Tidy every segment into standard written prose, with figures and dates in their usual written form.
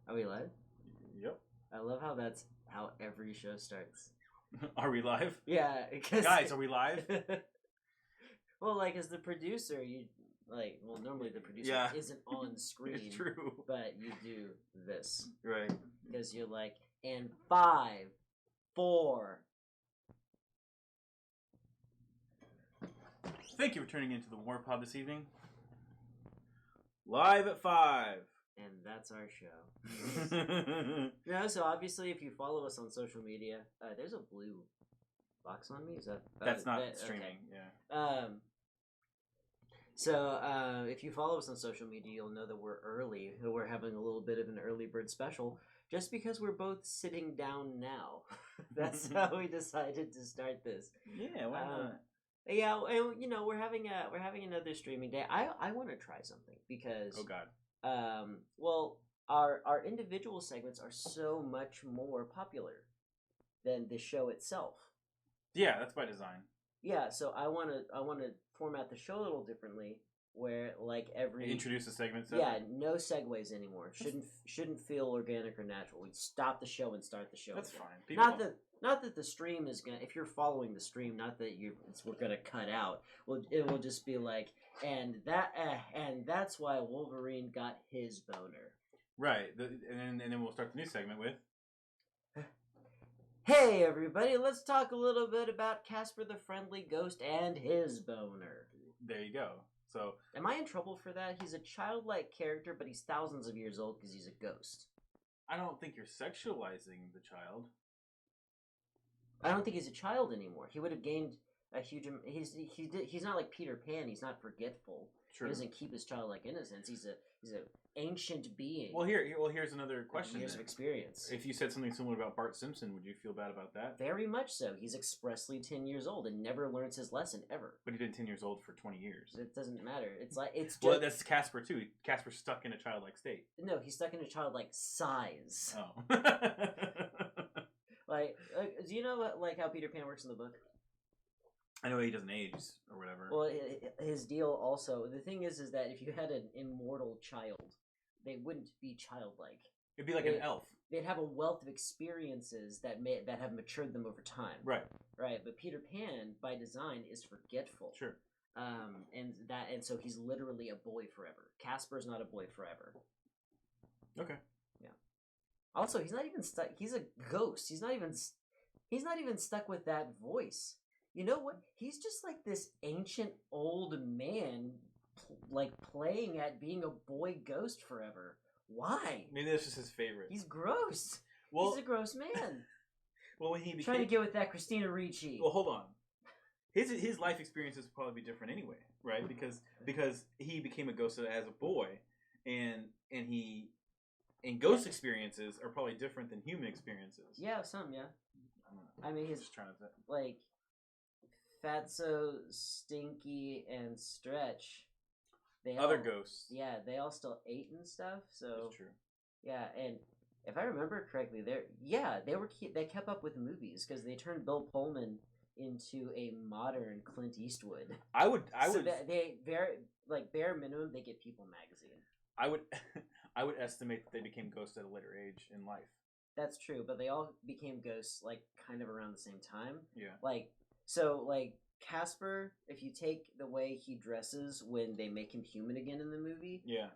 Are we live? Yep. I love how that's how every show starts. Are we live? Yeah, because Guys, are we live? well, like as the producer, you normally the producer Yeah. isn't on screen. It's true. But you do this Right. because you're like, and 5, 4. Thank you for tuning into the WarPod this evening. Live at 5. And that's our show. No, so obviously, if you follow us on social media, there's a blue box on me. Is that That's not streaming? Okay. Yeah. So if you follow us on social media, you'll know that we're early. We're having a little bit of an early bird special, just because we're both sitting down now. That's how we decided to start this. Yeah. Why not? Yeah, and, we're having another streaming day. I want to try something because Oh God. well, our individual segments are so much more popular than the show itself. Yeah, that's by design. Yeah, so I want to format the show a little differently, where like every Introduce a segment. Yeah, no segues anymore. Shouldn't feel organic or natural. We stop the show and start the show. That's again. fine. Not that the stream is gonna. If you're following the stream, not that we're gonna cut out. Well, it will just be like, and that's why Wolverine got his boner. Right. And then we'll start the new segment with. Hey everybody, let's talk a little bit about Casper the Friendly Ghost and his boner. There you go. So. Am I in trouble for that? He's a childlike character, but he's thousands of years old because he's a ghost. I don't think you're sexualizing the child. I don't think he's a child anymore. He would have gained a huge. He's not like Peter Pan. He's not forgetful. True. He doesn't keep his childlike innocence. He's an ancient being. Well, here's another question. Years of experience. If you said something similar about Bart Simpson, would you feel bad about that? Very much so. He's expressly 10 years old and never learns his lesson ever. But he's been 10 years old for 20 years. It doesn't matter. It's just... Well, that's Casper too. Casper's stuck in a childlike state. No, he's stuck in a childlike size. Oh. Do you know how Peter Pan works in the book? I know he doesn't age or whatever. Well, his deal also. The thing is that if you had an immortal child, they wouldn't be childlike. It'd be like an elf. They'd have a wealth of experiences that have matured them over time. Right. Right. But Peter Pan, by design, is forgetful. Sure. And so he's literally a boy forever. Casper's not a boy forever. Okay. Yeah. Also, he's not even stuck. He's a ghost. He's not even stuck with that voice. You know what? He's just like this ancient old man, playing at being a boy ghost forever. Why? Maybe that's just his favorite. He's gross. He's a gross man. Well, when he became... trying to get with that Christina Ricci. Well, hold on. His life experiences would probably be different anyway, right? Because he became a ghost as a boy, and ghost experiences are probably different than human experiences. Yeah, some, yeah. I mean, he's just trying to Fatso, Stinky, and Stretch. Other ghosts. Yeah, they all still ate and stuff. So that's true. Yeah, and if I remember correctly, they kept up with movies because they turned Bill Pullman into a modern Clint Eastwood. I would. They bare minimum they get People magazine. I would estimate that they became ghosts at a later age in life. That's true, but they all became ghosts kind of around the same time. Yeah. Casper, if you take the way he dresses when they make him human again in the movie, yeah,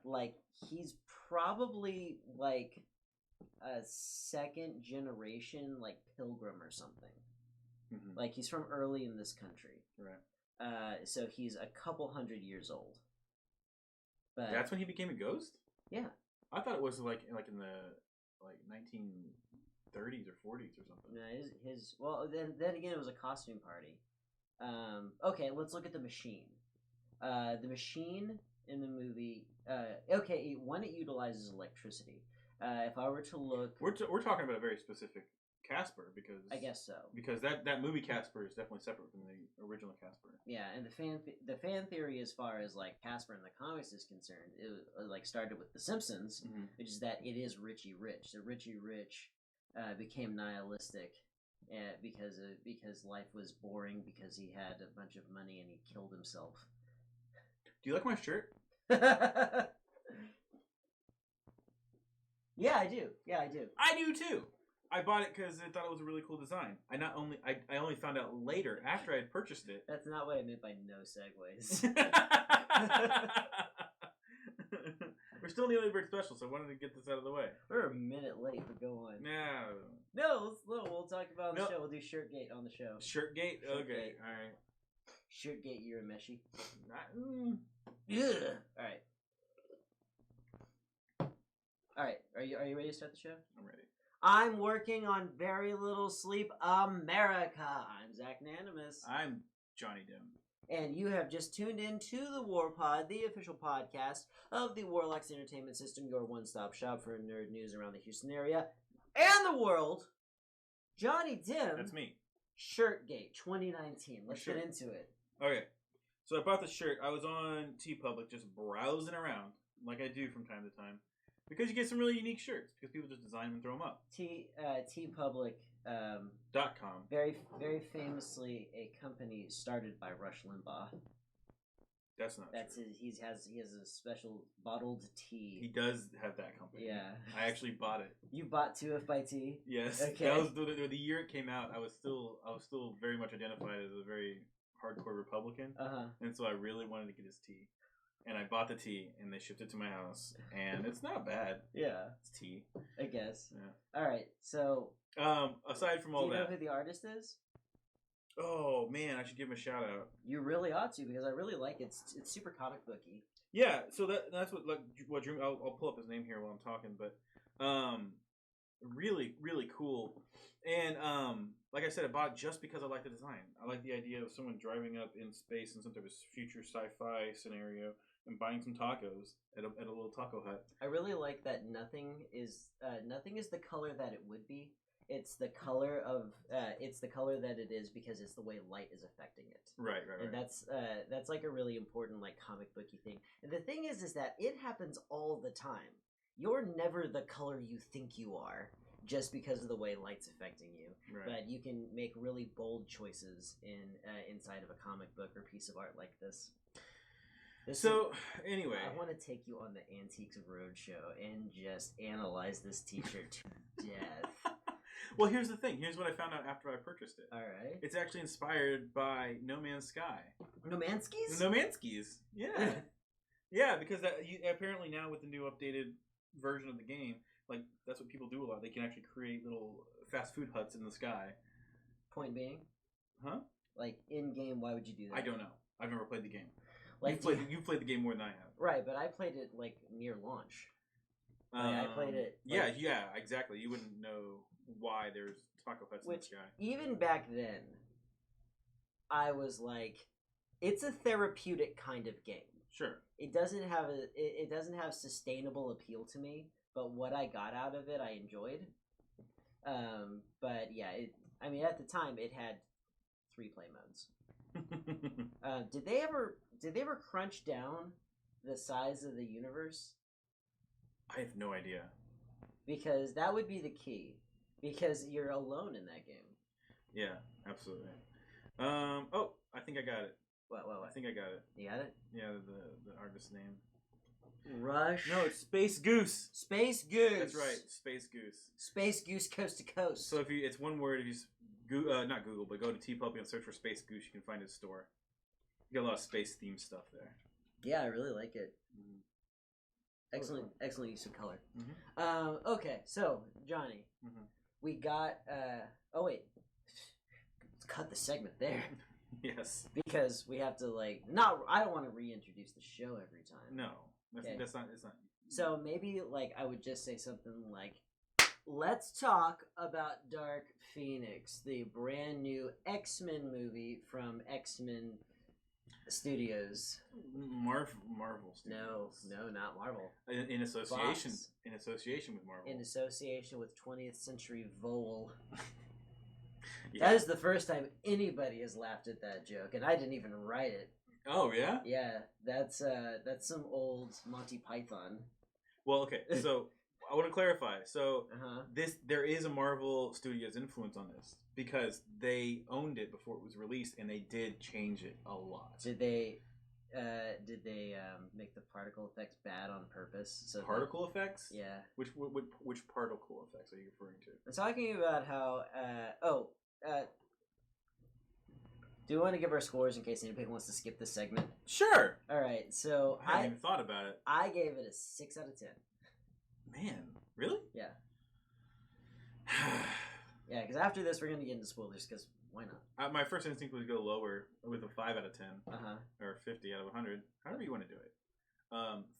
he's probably a second generation pilgrim or something. Mm-hmm. He's from early in this country, right? So he's a couple hundred years old. But that's when he became a ghost. Yeah, I thought it was in the 1930s or 40s or something. No, well then again it was a costume party. Okay, let's look at the machine. The machine in the movie. It utilizes electricity. If I were to look, we're talking about a very specific Casper because I guess so. Because that movie Casper is definitely separate from the original Casper. Yeah, and the fan theory as far as Casper in the comics is concerned, it started with The Simpsons, mm-hmm. which is that it is Richie Rich. So Richie Rich became nihilistic. Because life was boring because he had a bunch of money and he killed himself. Do you like my shirt? Yeah, I do. Yeah, I do. I do too. I bought it because I thought it was a really cool design. I only found out later after I had purchased it. That's not what I meant by no segues. We're still in the early bird special, so I wanted to get this out of the way. We're a minute late, but go on. No, We'll talk about it on the show. We'll do Shirtgate on the show. Shirtgate? Okay, Shirtgate. all right. Shirtgate, you're a meshy. Yeah. All right. All right. Are you ready to start the show? I'm ready. I'm working on Very Little Sleep America. I'm Zach Nanimus. I'm Johnny Dim. And you have just tuned in to the WarPod, the official podcast of the Warlocks Entertainment System, your one-stop shop for nerd news around the Houston area and the world. Johnny Dim. That's me. Shirtgate 2019. Let's get into it. Okay. So I bought the shirt. I was on TeePublic just browsing around, like I do from time to time. Because you get some really unique shirts. Because people just design them and throw them up. TeePublic. .com. Very, very famously a company started by Rush Limbaugh. That's not true. He has a special bottled tea. He does have that company. Yeah. I actually bought it. You bought 2F by Tea? Yes. Okay. That was the year it came out. I was still very much identified as a very hardcore Republican. Uh-huh. And so I really wanted to get his tea. And I bought the tea, and they shipped it to my house, and it's not bad. Yeah, it's tea, I guess. Yeah. All right. So, aside from all that, do you know who the artist is? Oh man, I should give him a shout out. You really ought to, because I really like it. It's super comic booky. Yeah. So that's what drew me. I'll pull up his name here while I'm talking, but really really cool. And like I said, I bought it just because I like the design. I like the idea of someone driving up in space in some type of future sci-fi scenario and buying some tacos at a little taco hut. I really like that nothing is the color that it would be. It's the color that it is because it's the way light is affecting it. Right. And that's like a really important like comic booky thing. And the thing is that it happens all the time. You're never the color you think you are just because of the way light's affecting you. Right. But you can make really bold choices inside of a comic book or piece of art like this. Anyway, I want to take you on the Antiques Roadshow and just analyze this T-shirt to death. Well, here's the thing. Here's what I found out after I purchased it. All right. It's actually inspired by No Man's Sky. No Manskis? No Manskis. Yeah. Yeah, because apparently now with the new updated version of the game, like that's what people do a lot. They can actually create little fast food huts in the sky. Point being? Huh? Like in game, why would you do that? I don't know. I've never played the game. Like you've played the game more than I have. Right, but I played it like near launch. I played it. Like, yeah, exactly. You wouldn't know why there's taco huts in the sky. Even back then, I was like, it's a therapeutic kind of game. Sure. It doesn't have sustainable appeal to me, but what I got out of it, I enjoyed. But yeah, at the time, it had 3 play modes. Did they ever crunch down the size of the universe? I have no idea. Because that would be the key. Because you're alone in that game. Yeah, absolutely. Oh, I think I got it. What? I think I got it. You got it? Yeah, the artist's name. Rush. No, it's Space Goose. Space Goose. That's right, Space Goose. Space Goose Coast to Coast. So it's one word. If you not Google, but go to TeePublic and search for Space Goose, you can find his store. You got a lot of space themed stuff there. Yeah, I really like it. Mm-hmm. Excellent use of color. Mm-hmm. Okay, so Johnny, we got. Oh wait, let's cut the segment there. Yes. Because we have to I don't want to reintroduce the show every time. No, that's not. It's not. So maybe I would just say something like, let's talk about Dark Phoenix, the brand new X-Men movie from X-Men Studios. Marvel Studios. No, not Marvel. In association. Fox. In association with Marvel. In association with 20th Century Vole. Yeah. That is the first time anybody has laughed at that joke, and I didn't even write it. Oh yeah? Yeah, that's some old Monty Python. Well, okay, so I want to clarify. So Uh-huh. there is a Marvel Studios influence on this because they owned it before it was released, and they did change it a lot. Did they? did they make the particle effects bad on purpose? So particle effects? Yeah. Which particle effects are you referring to? I'm talking about how. Do we want to give our scores in case anybody wants to skip this segment? Sure. All right. So I haven't even thought about it. I gave it a 6 out of 10. Man, really? Yeah. Yeah, because after this we're gonna get into spoilers. Because why not? My first instinct was to go lower with a 5 out of 10, or 50 out of 100, however you want to do it.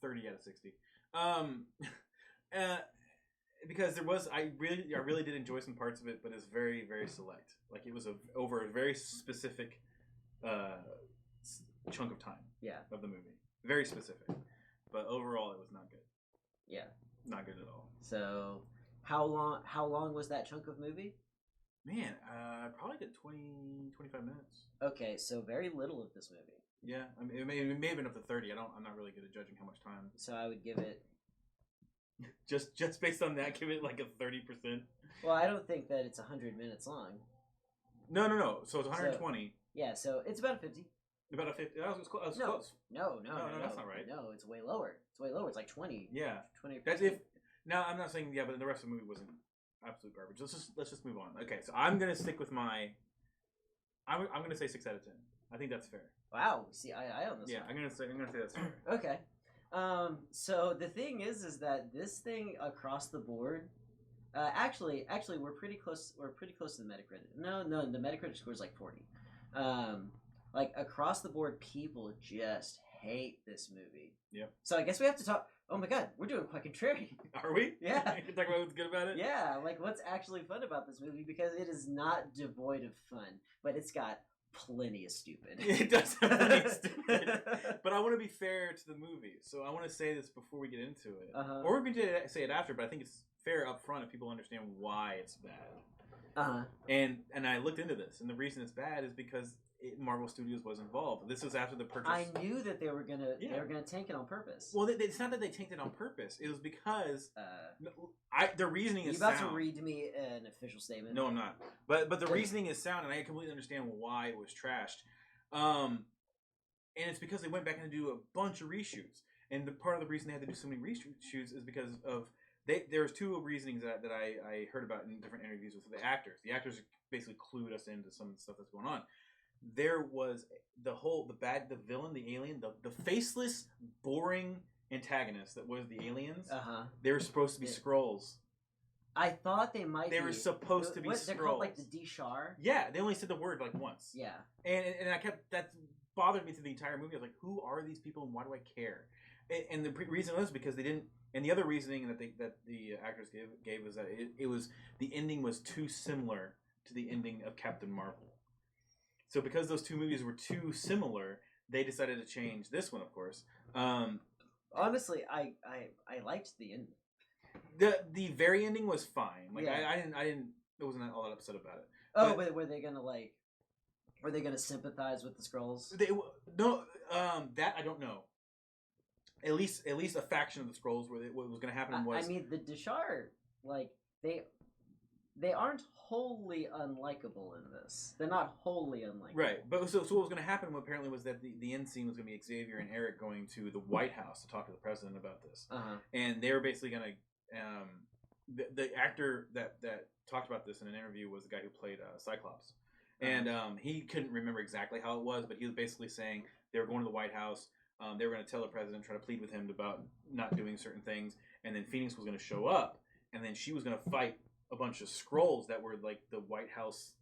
30 out of 60. Because I really did enjoy some parts of it, but it's very, very select. Like it was over a very specific chunk of time. Yeah. Of the movie, very specific. But overall, it was not good. Yeah. Not good at all. So, how long was that chunk of movie? Man, probably good 20, 25 minutes. Okay, so very little of this movie. Yeah, I mean, it may have been up to 30. I'm not really good at judging how much time. So I would give it. just based on that, give it like a 30%. Well, I don't think that it's 100 minutes long. No. So it's 120. So, yeah, so it's about a 50. About a 50. That was close. No, that's not right. No, it's way lower. It's like 20. Yeah. 20%. That's if. Now I'm not saying but the rest of the movie wasn't absolute garbage. Let's just move on. Okay, so I'm gonna stick with my. I'm gonna say 6 out of 10. I think that's fair. Wow. See, I own this. Yeah, one. I'm gonna say that's fair. Okay. So the thing is that this thing across the board, actually, we're pretty close. We're pretty close to the Metacritic. No, the Metacritic score is like 40. Like across the board, people just hate this movie. Yep. So I guess we have to talk. Oh my God, we're doing quite contrary. Are we? Yeah. You can talk about what's good about it. Yeah, like what's actually fun about this movie, because it is not devoid of fun, but it's got plenty of stupid. It does have plenty of stupid. But I want to be fair to the movie, so I want to say this before we get into it. Or we can say it after, but I think it's fair up front if people understand why it's bad. And I looked into this, and the reason it's bad is because Marvel Studios was involved. This was after the purchase. I knew that they were gonna tank it on purpose. Well, it's not that they tanked it on purpose. It was because the reasoning is sound. You about to read me an official statement? No, I'm not. But the reasoning is sound, and I completely understand why it was trashed. And it's because they went back and do a bunch of reshoots. And part of the reason they had to do so many reshoots is because of there's two reasonings that I heard about in different interviews with the actors. The actors basically clued us into some of the stuff that's going on. There was the villain, the alien, the faceless, boring antagonist that was the aliens. They were supposed to be Skrulls. I thought they might. They were supposed to be Skrulls. They're called like the D-Shar. Yeah, they only said the word like once. Yeah, and that bothered me through the entire movie. I was like, who are these people and why do I care? And the reason was because they didn't. And the other reasoning that the actors gave was that it was the ending was too similar to the ending of Captain Marvel. So because those two movies were too similar, they decided to change this one, of course. Honestly, I liked the ending. The very ending was fine. Like I wasn't all that upset about it. Oh, but were they gonna sympathize with the Skrulls? That I don't know. At least a faction of the Skrulls what was going to happen was. I mean, the D-Shar, like they aren't wholly unlikable in this. They're not wholly unlikable. Right, but so what was going to happen apparently was that the end scene was going to be Xavier and Eric going to the White House to talk to the president about this, and they were basically going to. The actor that talked about this in an interview was the guy who played Cyclops, and he couldn't remember exactly how it was, but he was basically saying they were going to the White House. They were going to tell the president, try to plead with him about not doing certain things, and then Phoenix was going to show up, and then she was going to fight a bunch of Skrulls that were like the White House,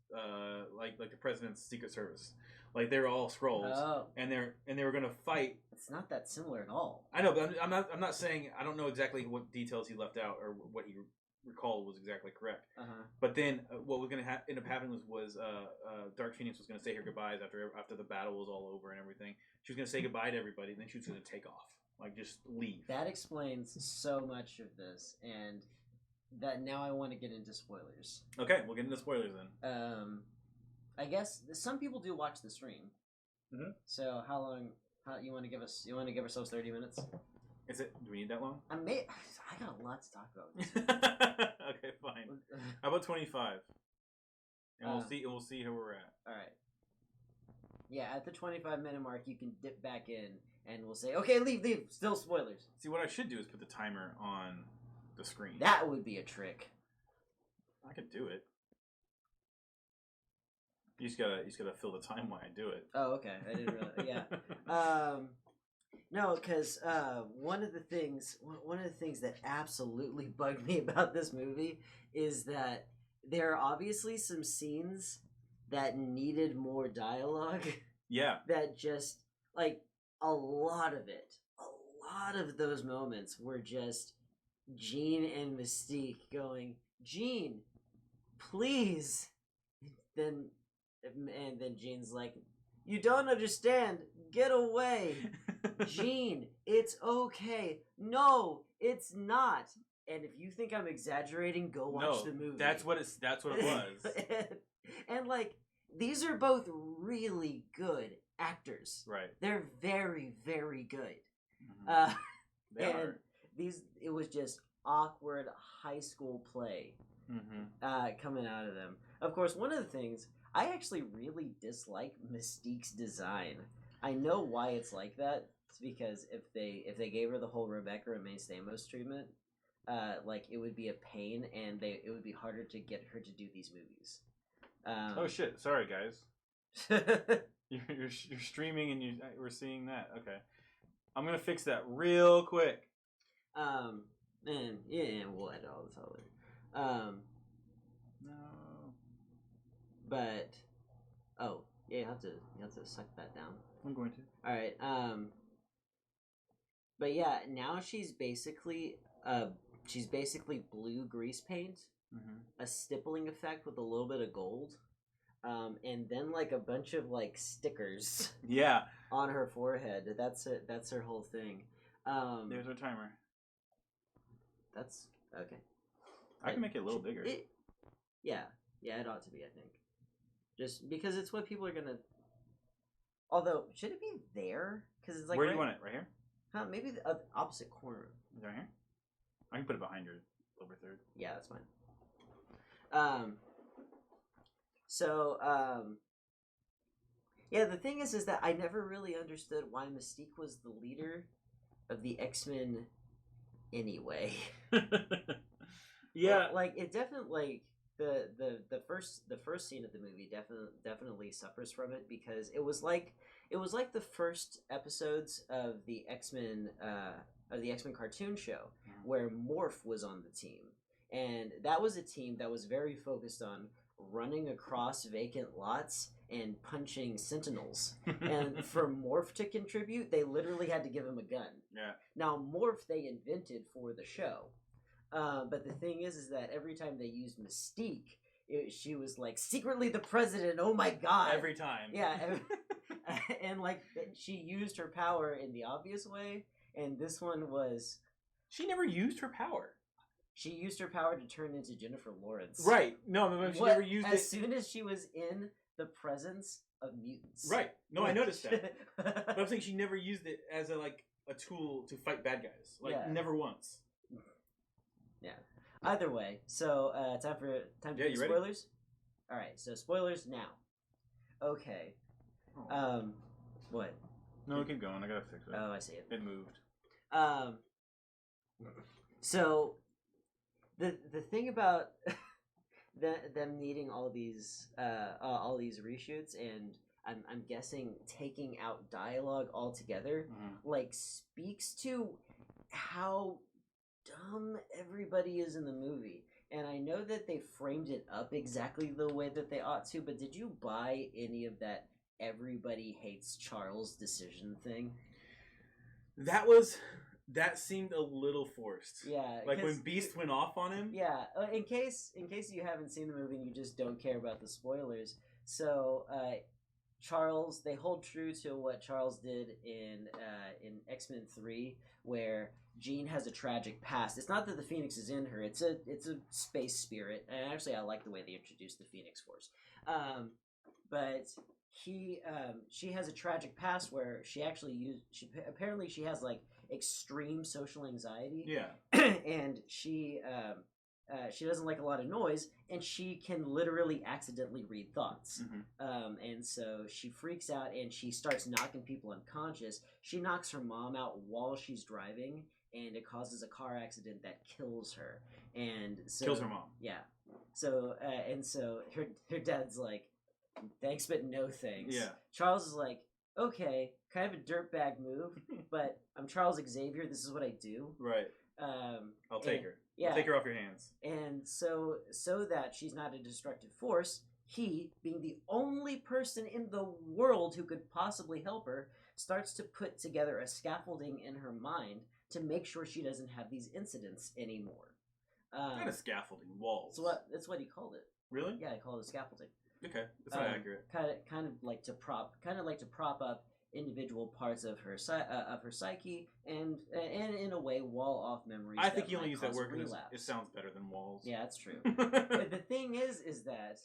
like the president's Secret Service, like they were all Skrulls, and they were going to fight. It's not that similar at all. I know, but I'm not saying I don't know exactly what details he left out or what he recalled was exactly correct. But then what was going to end up happening was Dark Phoenix was going to say her goodbyes after the battle was all over and everything. She was going to say goodbye to everybody, and then she was going to take off, like just leave. That explains so much of this, and that now I want to get into spoilers. Okay, we'll get into spoilers then. I guess some people do watch the stream. So how long? You want to give us? You want to give ourselves 30 minutes? Is it? Do we need that long? I got a lot to talk about. Okay, fine. How about 25? And we'll see. We'll see where we're at. All right. Yeah, at the 25-minute mark, you can dip back in, and we'll say, okay, leave. Still spoilers. See, what I should do is put the timer on the screen. That would be a trick. I could do it. You just gotta fill the time while I do it. Oh, okay. I didn't realize. Yeah. No, because one of the things that absolutely bugged me about this movie is that there are obviously some scenes that needed more dialogue. Yeah. That just, like, a lot of those moments were just Jean and Mystique going, Jean, please. And then Jean's like, you don't understand. Get away. Jean, it's okay. No, it's not. And if you think I'm exaggerating, go watch the movie. That's what it was. and like, these are both really good actors. Right. They're very, very good. Mm-hmm. They are. It was just awkward high school play coming out of them. Of course, one of the things, I actually really dislike Mystique's design. I know why it's like that. It's because if they gave her the whole Rebecca Romijn Stamos treatment, like, it would be a pain, and it would be harder to get her to do these movies. Oh shit! Sorry, guys. you're streaming and we're seeing that. Okay, I'm gonna fix that real quick. And we'll edit all this out later. No. But you have to suck that down. I'm going to. All right. But yeah, now she's basically blue grease paint, a stippling effect with a little bit of gold, and then like a bunch of like stickers. Yeah. On her forehead. That's it. That's her whole thing. There's our timer. That's okay. I can make it a little bigger. Yeah, it ought to be. I think, just because it's what people are gonna. Although, should it be there? Because it's like. Where do you want it? Right here? Huh? Maybe the opposite corner. Is it right here? I can put it behind your lower third. Yeah, that's fine. Yeah, the thing is that I never really understood why Mystique was the leader of the X-Men anyway. Yeah. Well, like, it definitely, the first scene of the movie definitely suffers from it, because it was like the first episodes of the X-Men cartoon show where Morph was on the team, and that was a team that was very focused on running across vacant lots and punching sentinels. And for Morph to contribute, they literally had to give him a gun. Yeah. Now, Morph they invented for the show. But the thing is that every time they used Mystique, she was like, secretly the president, oh my god. Every time. Yeah. And like, she used her power in the obvious way, and this one was... She never used her power. She used her power to turn into Jennifer Lawrence. Right. No, she never used it. As soon as she was in the presence of mutants. Right. No, I noticed that. But I'm saying she never used it as a tool to fight bad guys. Like, never once. Yeah. Either way, so time to do spoilers. Ready? All right, so spoilers now. Okay. Oh. What? No, keep going. I gotta fix it. Oh, I see it. It moved. So the thing about them needing all these reshoots, and I'm guessing taking out dialogue altogether, like, speaks to how dumb everybody is in the movie. And I know that they framed it up exactly the way that they ought to, but did you buy any of that everybody hates Charles decision thing? That seemed a little forced. Yeah. Like when Beast went off on him? Yeah. In case you haven't seen the movie and you just don't care about the spoilers. So, Charles, they hold true to what Charles did in X-Men 3, where Jean has a tragic past. It's not that the Phoenix is in her. It's a space spirit. And actually, I like the way they introduced the Phoenix Force. But she has a tragic past where she apparently she has like extreme social anxiety. Yeah. And she she doesn't like a lot of noise, and she can literally accidentally read thoughts. And so she freaks out and she starts knocking people unconscious. She knocks her mom out while she's driving, and it causes a car accident that kills her. And so kills her mom. Yeah. So and so her dad's like, thanks but no thanks. Yeah. Charles is like, okay, kind of a dirtbag move, but I'm Charles Xavier. This is what I do. Right. I'll take her. Yeah. I'll take her off your hands. And so that she's not a destructive force, he, being the only person in the world who could possibly help her, starts to put together a scaffolding in her mind to make sure she doesn't have these incidents anymore. Not a scaffolding, walls. That's what he called it. Really? Yeah, he called it scaffolding. Okay, that's not accurate. Kind of like to prop up individual parts of her psyche and in a way wall off memories. I think you only use that word because it sounds better than walls. Yeah, that's true. But the thing is that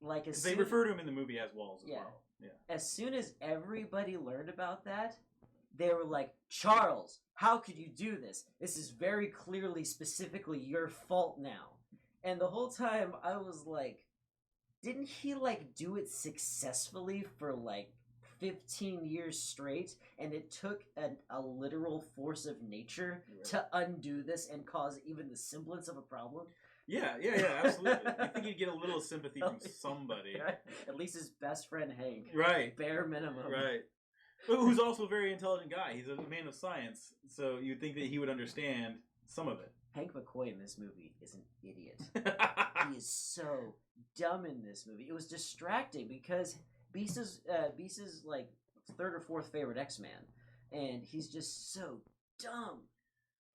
like as they refer to him in the movie as walls as well. Yeah. As soon as everybody learned about that, they were like, Charles, how could you do this? This is very clearly, specifically your fault now. And the whole time I was like, didn't he like do it successfully for like 15 years straight? And it took a literal force of nature to undo this and cause even the semblance of a problem? Yeah, absolutely. I think he'd get a little sympathy from somebody. At least his best friend Hank. Right. Bare minimum. Right. Who's also a very intelligent guy. He's a man of science, so you'd think that he would understand some of it. Hank McCoy in this movie is an idiot. He is so dumb in this movie. It was distracting because Beast is like third or fourth favorite X-Man, and he's just so dumb.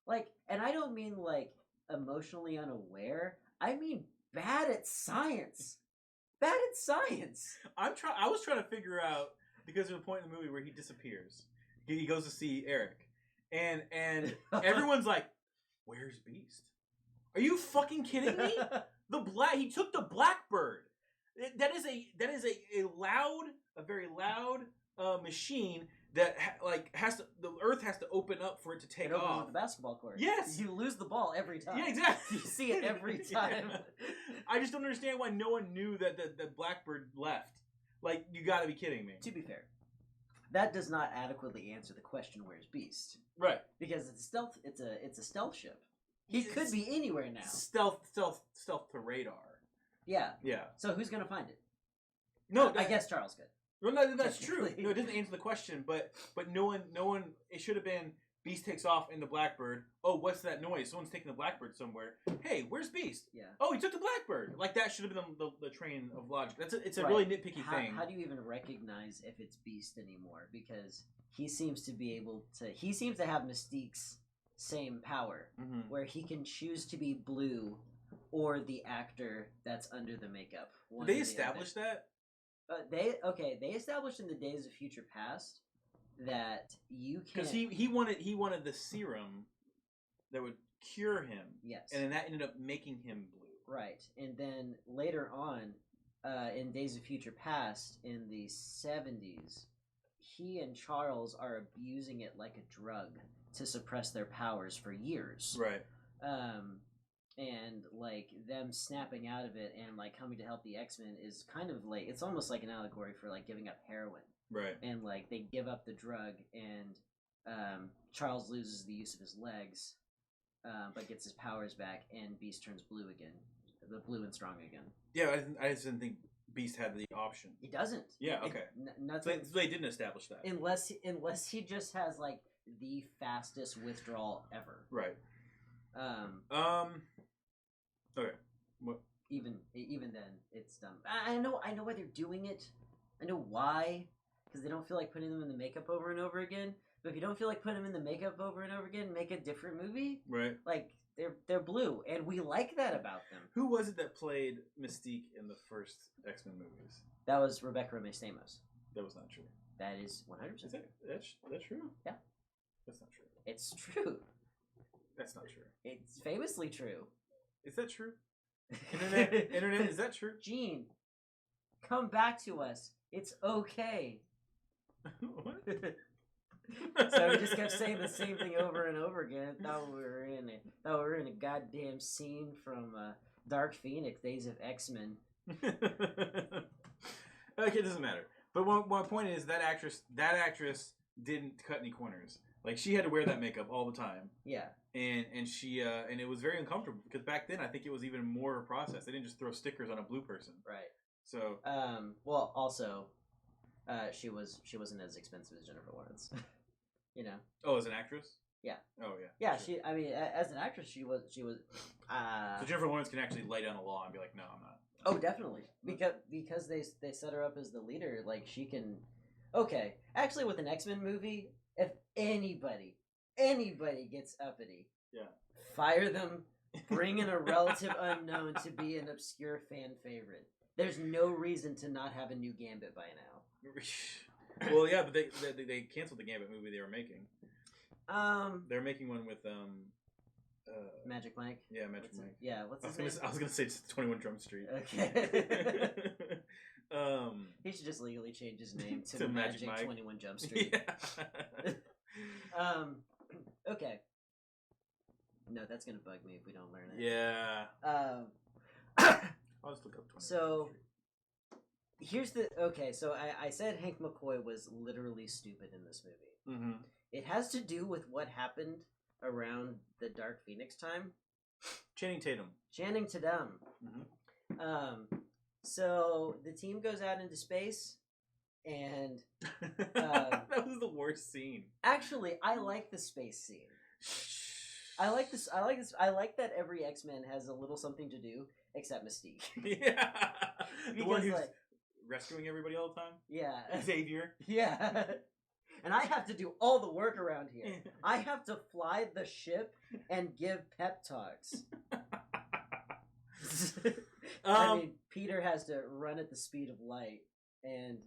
Like, and I don't mean like emotionally unaware. I mean bad at science. Bad at science. I was trying to figure out, because there's a point in the movie where he disappears. He goes to see Eric, and everyone's like, "Where's Beast? Are you fucking kidding me? He took the Blackbird. That is a very loud machine that the Earth has to open up for it to take off. With the basketball court. Yes, you lose the ball every time. Yeah, exactly. You see it every time. Yeah. I just don't understand why no one knew that the Blackbird left. Like, you got to be kidding me. To be fair, that does not adequately answer the question, "Where's Beast?" Right. Because it's stealth. It's a stealth ship. He could be anywhere now. Stealth to radar. Yeah. Yeah. So who's gonna find it? No, I guess Charles could. Well, no, that's true. No, it doesn't answer the question. But no one. It should have been Beast takes off in the Blackbird. Oh, what's that noise? Someone's taking the Blackbird somewhere. Hey, where's Beast? Yeah. Oh, he took the Blackbird. Like, that should have been the train of logic. It's a really nitpicky thing. How do you even recognize if it's Beast anymore? Because he seems to be able to. He seems to have Mystique's same power, where he can choose to be blue or the actor that's under the makeup. Did they establish that? They established in the Days of Future Past that you can, because he wanted the serum that would cure him. Yes, and then that ended up making him blue. Right, and then later on, in Days of Future Past in the 70s, he and Charles are abusing it like a drug to suppress their powers for years. Right. And like them snapping out of it and like coming to help the X-Men is kind of like, it's almost like an allegory for like giving up heroin. Right. And like they give up the drug, and Charles loses the use of his legs, but gets his powers back, and Beast turns blue again, the blue and strong again. Yeah, I just didn't think Beast had the option. He doesn't. Yeah. Okay. So they didn't establish that. Unless he just has like the fastest withdrawal ever. Right. Okay. What? Even then, it's dumb. I know why they're doing it. I know why, because they don't feel like putting them in the makeup over and over again. But if you don't feel like putting them in the makeup over and over again, make a different movie. Right. Like they're blue, and we like that about them. Who was it that played Mystique in the first X-Men movies? That was Rebecca Romijn Stamos. That was not true. That is 100%. That's true? Yeah. That's not true. It's true. That's not true. It's famously true. Is that true? Internet, is that true? Gene, come back to us. It's okay. What? So we just kept saying the same thing over and over again. Thought we were in a goddamn scene from Dark Phoenix, Days of X-Men. Okay, it doesn't matter. But my point is that actress didn't cut any corners. Like, she had to wear that makeup all the time. Yeah. And she and it was very uncomfortable because back then I think it was even more of a process. They didn't just throw stickers on a blue person. Right. So well, also she wasn't as expensive as Jennifer Lawrence. You know. Oh, as an actress? Yeah. Oh, yeah. Yeah, sure. as an actress she was So Jennifer Lawrence can actually lay down the law and be like, "No, I'm not." Oh, definitely. Because they set her up as the leader, like she can. Okay, actually, with an X-Men movie, if anybody gets uppity, yeah, fire them. Bring in a relative unknown to be an obscure fan favorite. There's no reason to not have a new Gambit by now. Well, yeah, but they canceled the Gambit movie they were making. They're making one with Magic Mike. Yeah, Magic Mike. Yeah, what's his name? I was gonna say it's 21 Drum Street. Okay. He should just legally change his name to Magic 21 Jump Street. Yeah. Okay. No, that's gonna bug me if we don't learn it. Yeah. I'll just look up 21 So here's the So I said Hank McCoy was literally stupid in this movie. Mm-hmm. It has to do with what happened around the Dark Phoenix time. Channing Tatum. Mm-hmm. So the team goes out into space, and that was the worst scene. Actually, I like the space scene. I like this. I like that every X-Men has a little something to do, except Mystique. Yeah, because, the one who's rescuing everybody all the time. Yeah, Xavier. Yeah. And I have to do all the work around here. I have to fly the ship and give pep talks. I mean, Peter has to run at the speed of light, and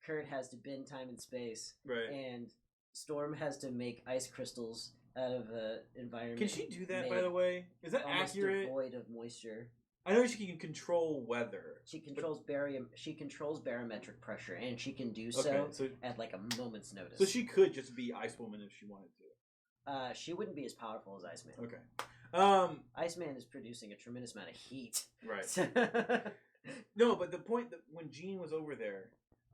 Kurt has to bend time and space, right? And Storm has to make ice crystals out of an environment. Can she do that, by the way? Is that accurate? Devoid of moisture. I know she can control weather. She controls barometric pressure, and she can do so at like a moment's notice. So she could just be Ice Woman if she wanted to. She wouldn't be as powerful as Iceman. Okay. Iceman is producing a tremendous amount of heat. Right. No, but the point that when Jean was over there,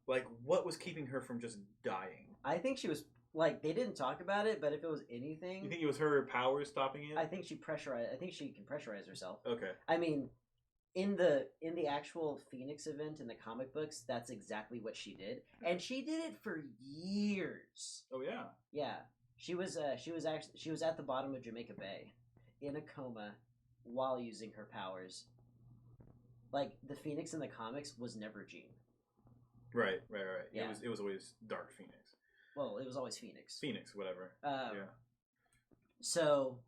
like, what was keeping her from just dying? I think she was. Like, they didn't talk about it, but if it was anything... You think it was her powers stopping it? I think she can pressurize herself. Okay. I mean, in the actual Phoenix event in the comic books, that's exactly what she did. And she did it for years. Oh, yeah? Yeah. She was at the bottom of Jamaica Bay in a coma while using her powers. Like, the Phoenix in the comics was never Jean. Right. Yeah. It was always Dark Phoenix. Well, it was always Phoenix. Phoenix, whatever. Yeah. So,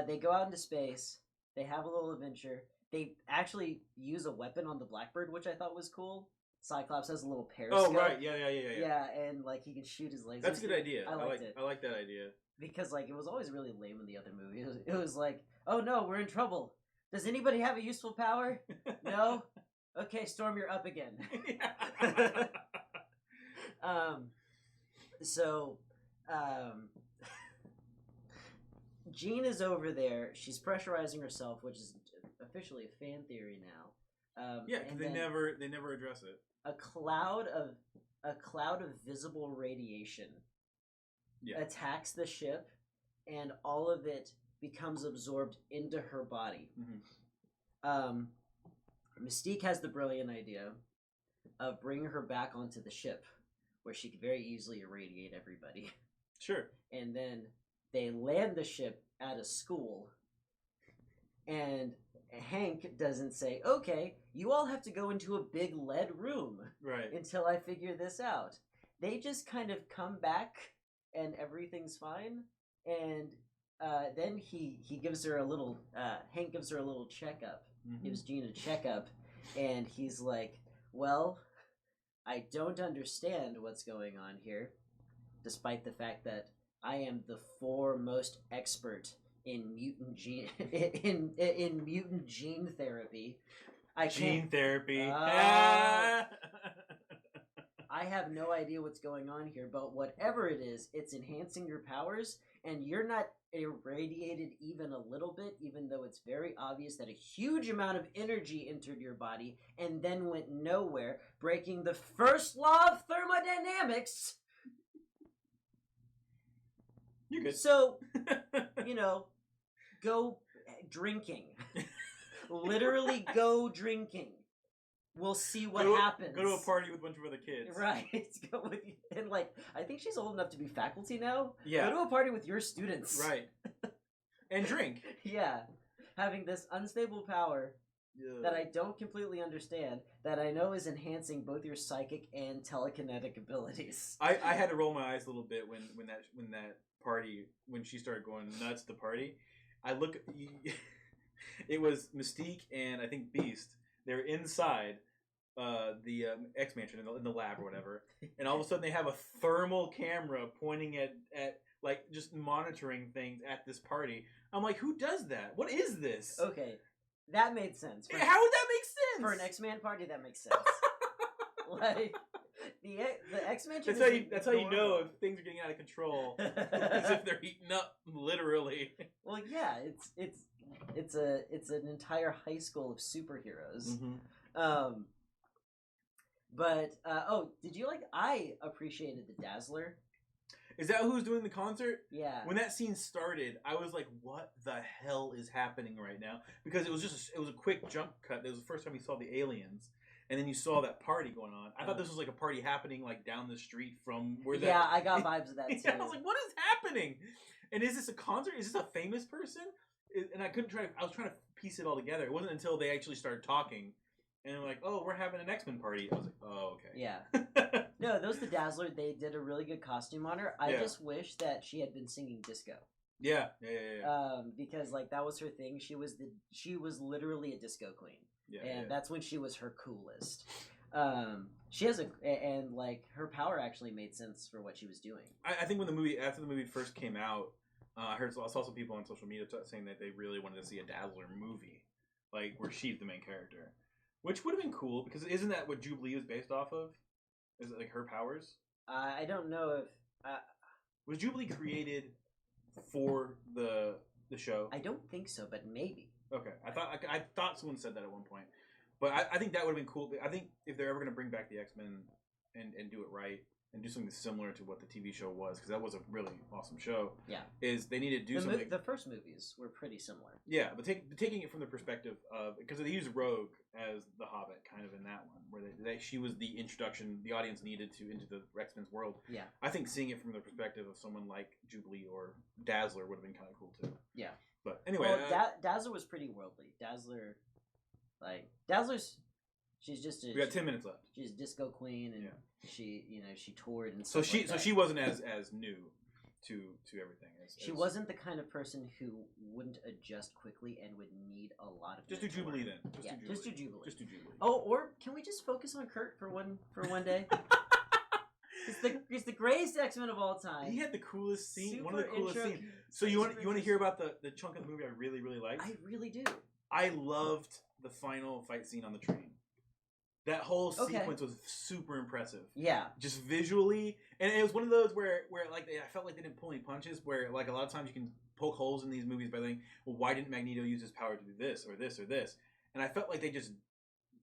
they go out into space. They have a little adventure. They actually use a weapon on the Blackbird, which I thought was cool. Cyclops has a little periscope. Oh, right. Yeah. Yeah, and, like, he can shoot his lasers. That's a good idea. I liked it. I like that idea. Because, like, it was always really lame in the other movie. It was like, oh, no, we're in trouble. Does anybody have a useful power? No? Okay, Storm, you're up again. Jean is over there. She's pressurizing herself, which is officially a fan theory now. Yeah, because they never address it. A cloud of visible radiation attacks the ship, and all of it becomes absorbed into her body. Mm-hmm. Mystique has the brilliant idea of bringing her back onto the ship, where she could very easily irradiate everybody. Sure. And then they land the ship at a school, and Hank doesn't say, okay, you all have to go into a big lead room until I figure this out. They just kind of come back, and everything's fine, and then he gives her a little, Hank gives her a little checkup, gives Jean a checkup, and he's like, well, I don't understand what's going on here, despite the fact that I am the foremost expert in mutant gene in mutant gene therapy. Gene therapy. I have no idea what's going on here, but whatever it is, it's enhancing your powers, and you're not irradiated even a little bit, even though it's very obvious that a huge amount of energy entered your body and then went nowhere, breaking the first law of thermodynamics. You're good. So, go drinking. Literally go drinking. We'll see what happens. Go to a party with a bunch of other kids. Right. Go with, and I think she's old enough to be faculty now. Yeah. Go to a party with your students. Right. And drink. Yeah. Having this unstable power that I don't completely understand, that I know is enhancing both your psychic and telekinetic abilities. I had to roll my eyes a little bit when that party, when she started going nuts the party. It was Mystique and I think Beast. They're inside the X Mansion in the lab or whatever, and all of a sudden they have a thermal camera pointing at like just monitoring things at this party. I'm like, who does that? What is this? Okay, that made sense. How would that make sense for an X-Man party? That makes sense. Like the X Mansion. That's how you know if things are getting out of control. As if they're heating up, literally. Well, yeah, it's an entire high school of superheroes. Mm-hmm. But did you I appreciated the Dazzler. Is that who's doing the concert? Yeah. When that scene started, I was like, "What the hell is happening right now?" Because it was a quick jump cut. It was the first time you saw the aliens, and then you saw that party going on. I thought this was like a party happening like down the street from where. Yeah, I got vibes of that too. Yeah, I was like, "What is happening?" And is this a concert? Is this a famous person? And I was trying to piece it all together. It wasn't until they actually started talking, and they're like, "Oh, we're having an X-Men party." I was like, "Oh, okay." Yeah. No, those the Dazzler. They did a really good costume on her. I just wish that she had been singing disco. Yeah. Because that was her thing. She was literally a disco queen. Yeah. And that's when she was her coolest. She has her power actually made sense for what she was doing. I think after the movie first came out, I saw some people on social media saying that they really wanted to see a Dazzler movie, like where she's the main character, which would have been cool because isn't that what Jubilee was based off of? Is it like her powers? I don't know if was Jubilee created for the show? I don't think so, but maybe. Okay, I thought someone said that at one point, but I think that would have been cool. I think if they're ever going to bring back the X-Men and do it right and do something similar to what the TV show was, because that was a really awesome show. Yeah, is they need to do something. The first movies were pretty similar. Yeah, but taking it from the perspective of, because they used Rogue as the Hobbit, kind of in that one, where she was the introduction the audience needed into the X-Men's world. Yeah, I think seeing it from the perspective of someone like Jubilee or Dazzler would have been kind of cool too. Yeah, but anyway, Dazzler was pretty worldly. Dazzler's. She's just we got 10 minutes left. She's a disco queen, and she toured and so stuff like that. she wasn't as new to everything. She wasn't the kind of person who wouldn't adjust quickly and would need a lot of. Just do Jubilee then. Just do Jubilee. Just do Jubilee. Oh, or can we just focus on Kurt for one day? He's the greatest X-Men of all time. He had the coolest scene. Super one of the coolest intro, scenes. So you want to hear about the chunk of the movie I really, really liked? I really do. I loved the final fight scene on the train. That whole sequence was super impressive. Yeah. Just visually. And it was one of those where I felt like they didn't pull any punches, where like a lot of times you can poke holes in these movies by thinking, well, why didn't Magneto use his power to do this or this or this? And I felt like they just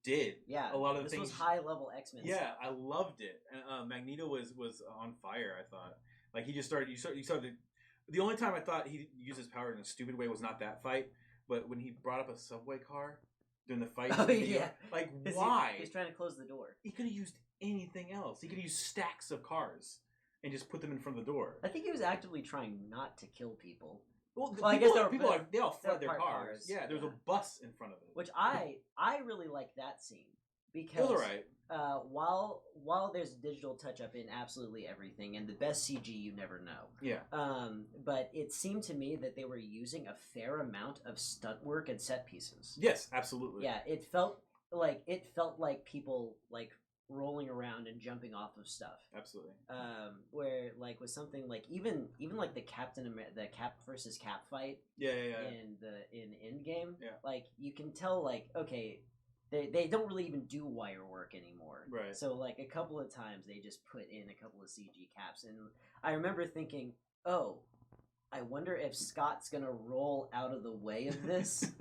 did. Yeah. A lot of the things. This was high level X-Men. Yeah, stuff. I loved it. And Magneto was on fire, I thought. Like he just started the only time I thought he used his power in a stupid way was not that fight, but when he brought up a subway car during the fight. Oh, yeah. Like, why? He's trying to close the door. He could have used anything else. He could have used stacks of cars and just put them in front of the door. I think he was actively trying not to kill people. Well, I guess they all fled their cars. Yeah, there was a bus in front of it. Which I really like that scene. Because it was alright. While there's digital touch up in absolutely everything, and the best CG you never know. Yeah. But it seemed to me that they were using a fair amount of stunt work and set pieces. Yes, absolutely. Yeah, it felt like people like rolling around and jumping off of stuff. Absolutely. Where like with something like even like the the Cap versus Cap fight. Yeah. In Endgame. Yeah. Like you can tell like okay. they don't really even do wire work anymore. Right. So like a couple of times they just put in a couple of CG caps, and I remember thinking, oh, I wonder if Scott's gonna roll out of the way of this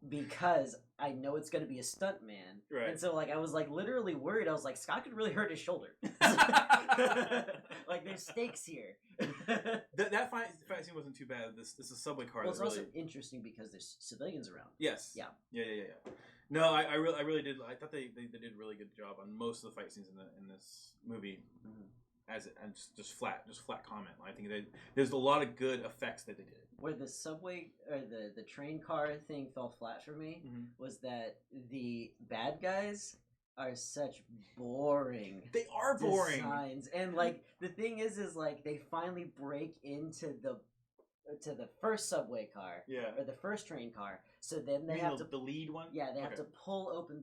because I know it's gonna be a stuntman. Right. And so like I was like literally worried. I was like, Scott could really hurt his shoulder. Like there's stakes here. that fight scene wasn't too bad. This is a subway car. Well, it's really... also interesting because there's civilians around. Yes. Yeah. Yeah. No, I really did. I thought they did a really good job on most of the fight scenes in this movie. Mm-hmm. And just flat comment. I think there's a lot of good effects that they did. Where the subway or the train car thing fell flat for me was that the bad guys are such boring. They are boring designs. And like the thing is like they finally break into the first subway car, or the first train car. So then they have the lead one. Yeah, they have to pull open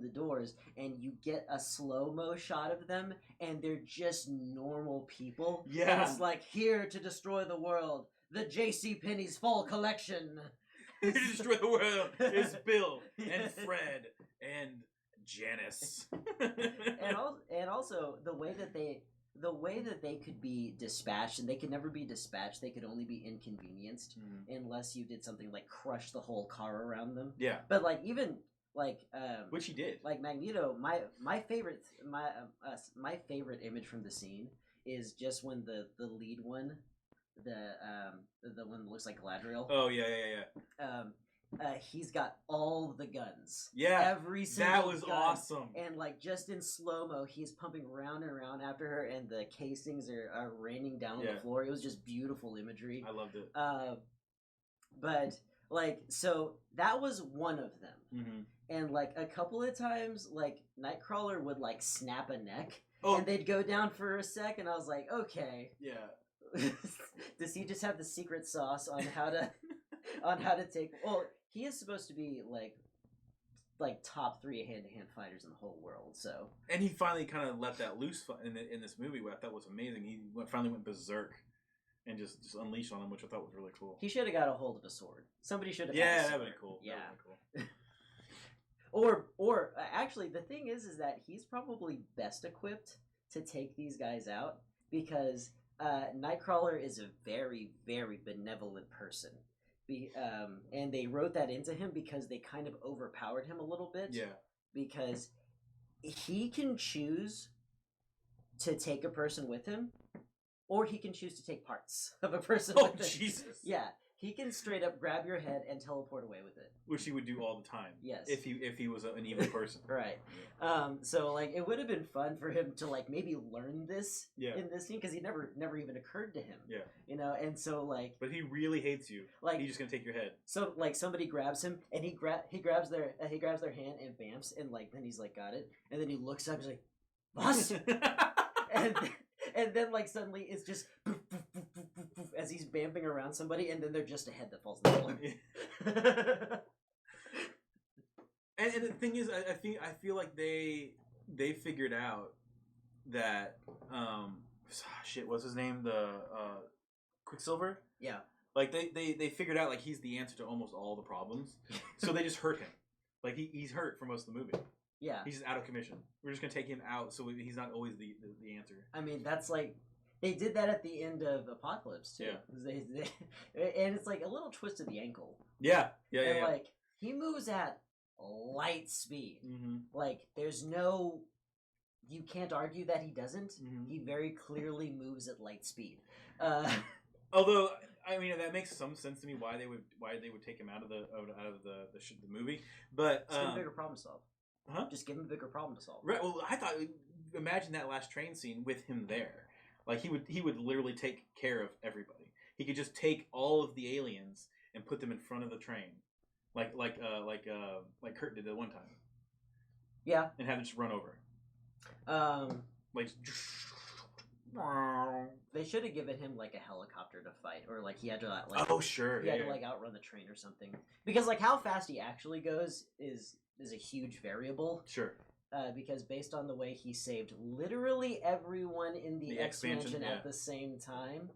the doors, and you get a slow-mo shot of them, and they're just normal people. Yeah, and it's like, here to destroy the world, the J.C. Penney's fall collection. Here to destroy the world is Bill and Fred and Janice. and also the way that they could be dispatched, and they could never be dispatched, they could only be inconvenienced unless you did something like crush the whole car around them. Yeah. But like even like which he did. Like Magneto, my favorite image from the scene is just when the lead one, the one that looks like Galadriel. Oh yeah. He's got all the guns. Yeah, every single that was gun. awesome. And like just in slow mo, he's pumping round and around after her, and the casings are raining down on the floor. It was just beautiful imagery. I loved it. But like, so that was one of them. And like a couple of times, like Nightcrawler would like snap a neck, and they'd go down for a sec, and I was like, okay, yeah. Does he just have the secret sauce on how to take? Well, he is supposed to be like top 3 hand-to-hand fighters in the whole world. So, and he finally kind of let that loose in this movie, what I thought was amazing. He finally went berserk and just unleashed on him, which I thought was really cool. He should have got a hold of a sword. Somebody should have. Yeah, that'd been cool. Yeah. Cool. or actually, the thing is that he's probably best equipped to take these guys out because Nightcrawler is a very, very benevolent person. And they wrote that into him because they kind of overpowered him a little bit. Yeah. Because he can choose to take a person with him, or he can choose to take parts of a person with him. Oh, Jesus. Yeah. He can straight up grab your head and teleport away with it. Which he would do all the time. Yes. If he was an evil person. Right. So like it would have been fun for him to like maybe learn this in this scene because he never even occurred to him. Yeah. You know, and so like. But he really hates you. Like he's just gonna take your head. So like somebody grabs him and he grabs their hand and bamps and like then he's like got it and then he looks up and he's like, boss. And then like suddenly it's just poof, poof, poof, poof, poof, poof, as he's bamping around somebody, and then they're just a head that falls in the floor. and the thing is, I feel like they figured out that shit, what's his name, the Quicksilver? Yeah. Like they figured out like he's the answer to almost all the problems, so they just hurt him. Like he's hurt for most of the movie. Yeah. He's just out of commission. We're just going to take him out so he's not always the answer. I mean, that's like... They did that at the end of Apocalypse, too. Yeah. And it's like a little twist of the ankle. Yeah. Like, he moves at light speed. Mm-hmm. Like, there's no... You can't argue that he doesn't. Mm-hmm. He very clearly moves at light speed. Although... I mean, that makes some sense to me why they would take him out of the movie, but it's a bigger problem to solve. Huh? Just give him a bigger problem to solve. Right. Well, I thought, imagine that last train scene with him there. Like he would literally take care of everybody. He could just take all of the aliens and put them in front of the train, like Kurt did that one time. Yeah. And have them just run over. Like. They should have given him like a helicopter to fight, or like he had to like. Oh sure. He had to like outrun the train or something, because like how fast he actually goes is a huge variable. Sure. Because based on the way he saved literally everyone in the X-Mansion at the same time,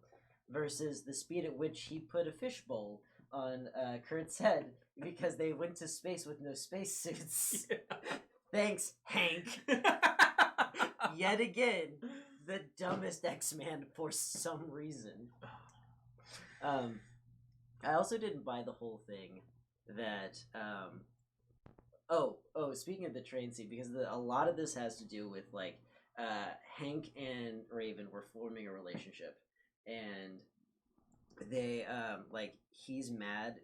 versus the speed at which he put a fishbowl on Kurt's head because they went to space with no spacesuits. Yeah. Thanks, Hank. Yet again, the dumbest X-Man for some reason. I also didn't buy the whole thing that speaking of the train scene, because a lot of this has to do with like Hank and Raven were forming a relationship, and they he's mad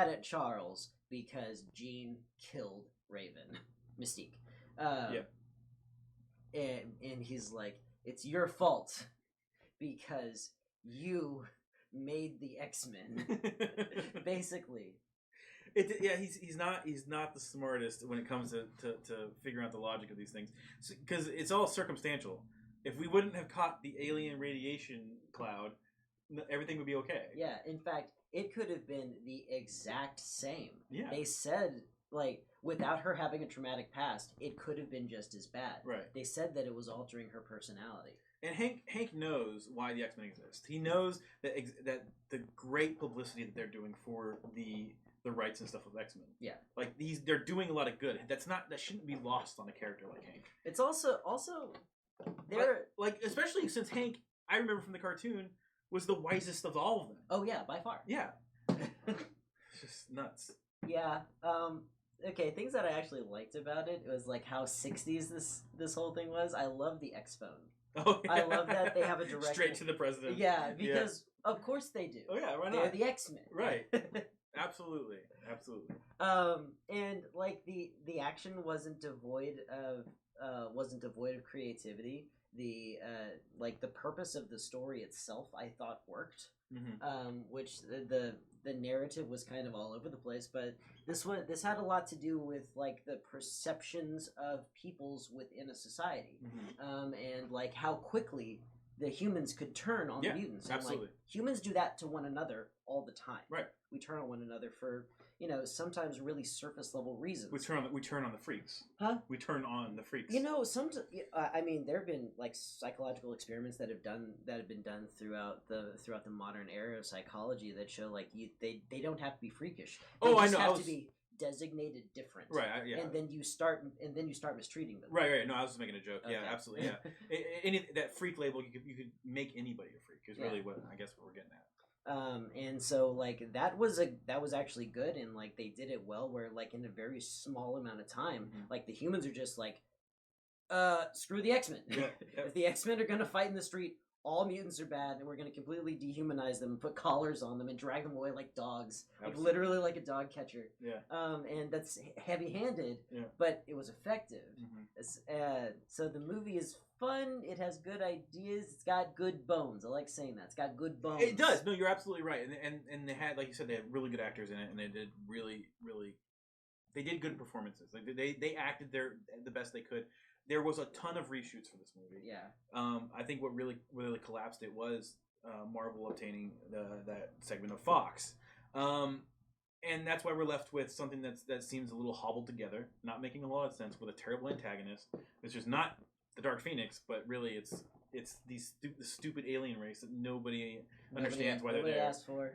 at Charles because Jean killed Raven, Mystique. And he's like, it's your fault because you made the X-Men. Basically. He's not the smartest when it comes to figuring out the logic of these things, because it's all circumstantial. If we wouldn't have caught the alien radiation cloud, everything would be okay. Yeah, in fact, it could have been the exact same. Yeah. They said, like, without her having a traumatic past, it could have been just as bad. Right. They said that it was altering her personality. And Hank knows why the X-Men exist. He knows that the great publicity that they're doing for the rights and stuff of X-Men. Yeah. Like they're doing a lot of good. That shouldn't be lost on a character like Hank. It's also they're like especially since Hank, I remember from the cartoon, was the wisest of all of them. Oh yeah, by far. Yeah. It's just nuts. Yeah. Okay, things that I actually liked about it was like how 60s this whole thing was. I love the X phone. Oh, yeah. I love that they have a direct straight to the president. Yeah, because of course they do. Oh yeah, why not? They're the X-Men. Right. Absolutely. And like the action wasn't devoid of creativity. The the purpose of the story itself I thought worked. Mm-hmm. Which the narrative was kind of all over the place, but this had a lot to do with like the perceptions of peoples within a society. Mm-hmm. And like how quickly the humans could turn on the mutants. And, absolutely. like, humans do that to one another all the time. Right. We turn on one another for, sometimes really surface level reasons. We turn on the freaks. Huh? We turn on the freaks. There have been like psychological experiments that have been done throughout the modern era of psychology that show like they don't have to be freakish. They I know. Have to be designated different. Right. Yeah. And then you start mistreating them. Right. No, I was just making a joke. Okay. Yeah, absolutely. Yeah. That freak label, you could make anybody a freak. Is really what I guess what we're getting at. And so like that was actually good, and like they did it well, where like in a very small amount of time, mm-hmm. like the humans are just like, screw the X-Men. Yeah. If the X-Men are gonna fight in the street, all mutants are bad, and we're gonna completely dehumanize them, and put collars on them, and drag them away like dogs, like literally like a dog catcher. Yeah. And that's heavy-handed, yeah. But it was effective. Mm-hmm. So the movie is fun. It has good ideas. It's got good bones. I like saying that. It's got good bones. It does. No, you're absolutely right. And they had, like you said, they had really good actors in it, and they did really, really, they did good performances. Like they acted the best they could. There was a ton of reshoots for this movie. Yeah. I think what really collapsed it was Marvel obtaining that segment of Fox. And that's why we're left with something that seems a little hobbled together, not making a lot of sense, with a terrible antagonist. It's just not the Dark Phoenix, but really it's the stupid alien race that nobody understands why they're there.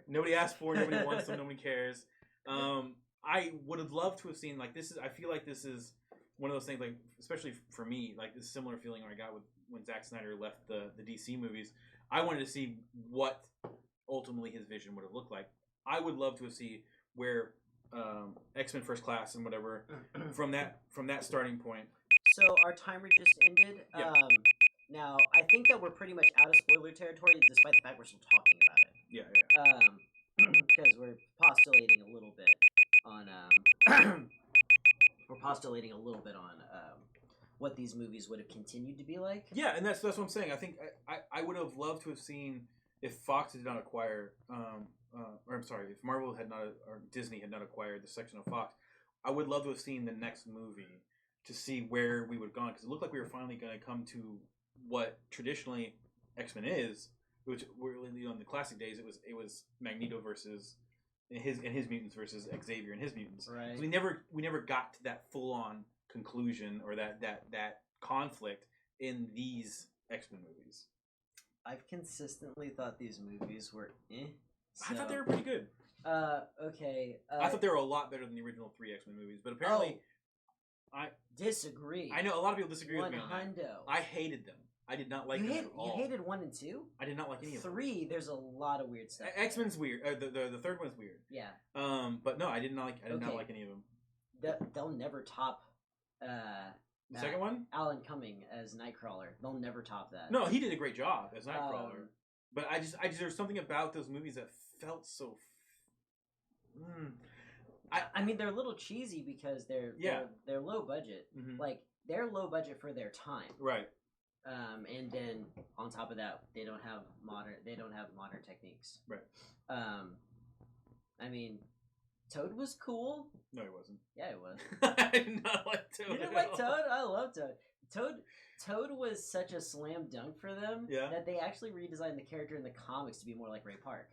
Nobody asked for. Nobody wants them. Nobody cares. I would have loved to have seen, like, this is. I feel like this is one of those things, like, especially for me, like this similar feeling I got with when Zack Snyder left the DC movies. I wanted to see what ultimately his vision would have looked like. I would love to have seen where X-Men First Class and whatever from that starting point. So our timer just ended. Yep. Now I think that we're pretty much out of spoiler territory, despite the fact we're still talking about it. Yeah. Because we're postulating a little bit on what these movies would have continued to be like. Yeah, and that's what I'm saying. I think I would have loved to have seen if Fox did not acquire, if Marvel had not, or Disney had not acquired the section of Fox, I would love to have seen the next movie to see where we would have gone, because it looked like we were finally going to come to what traditionally X-Men is, which really on the classic days it was Magneto versus his mutants versus Xavier and his mutants. Right. We never got to that full on conclusion or that conflict in these X-Men movies. I've consistently thought these movies were I thought they were pretty good. Okay. I thought they were a lot better than the original 3 X-Men movies, but apparently, I disagree. I know a lot of people disagree with me on that. Hundo. I hated them. I did not like them at all. You hated 1 and 2? I did not like any of them. 3, there's a lot of weird stuff. X-Men's weird. The third one's weird. Yeah. But no, I did not like any of them. They'll never top. The second one, Alan Cumming as Nightcrawler. They'll never top that. No, he did a great job as Nightcrawler. But I just there's something about those movies that felt so. I mean, they're a little cheesy because they're low budget. Mm-hmm. Like they're low budget for their time. Right. And then on top of that, they don't have modern techniques. Right. I mean, Toad was cool. No, he wasn't. Yeah, he was. I did not like Toad. You didn't like Toad? I love Toad. Toad was such a slam dunk for them that they actually redesigned the character in the comics to be more like Ray Park.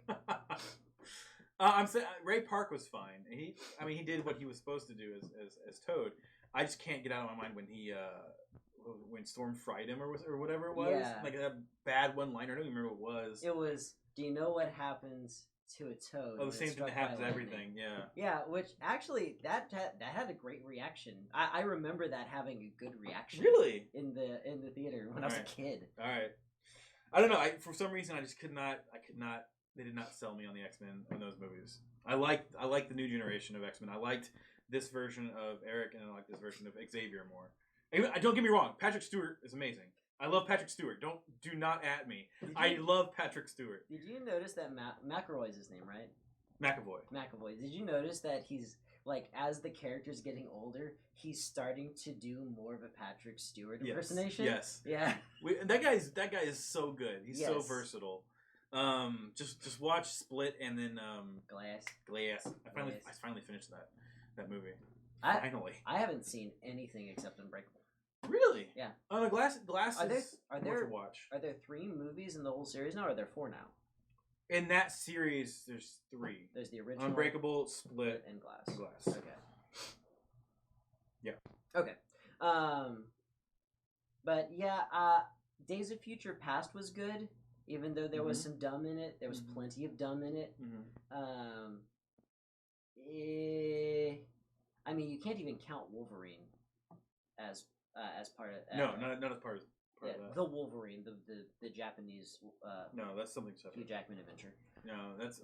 I'm saying Ray Park was fine. He did what he was supposed to do as Toad. I just can't get out of my mind when Storm fried him or whatever it was. Yeah. Like a bad one-liner. I don't even remember what it was. It was, do you know what happens to a toad? Oh, the same thing that happens to everything. Yeah. Yeah, which actually that had a great reaction. I remember that having a good reaction. Really? In the theater when I was a kid. All right. I don't know. For some reason, I just could not. They did not sell me on the X-Men in those movies. I like the new generation of X-Men. I liked this version of Eric, and I like this version of Xavier more. Don't get me wrong. Patrick Stewart is amazing. I love Patrick Stewart. Do not at me. I love Patrick Stewart. Did you notice that McElroy is his name, right? McAvoy. Did you notice that he's like, as the character's getting older, he's starting to do more of a Patrick Stewart impersonation? Yes. Yeah. That guy is so good. He's so versatile. Just watch Split and then Glass. I finally finished that movie. Finally. I haven't seen anything except Unbreakable. Really? Yeah. Glass is worth a watch. Are there 3 movies in the whole series now, or are there 4 now? In that series, there's 3. There's the original, Unbreakable, Split, and Glass. Okay. Yeah. Okay. But yeah, Days of Future Past was good, even though there was some dumb in it. There was plenty of dumb in it. I mean, you can't even count Wolverine as part of not as part of that. The Wolverine, the Japanese no, that's something separate. Hugh Jackman adventure. No, that's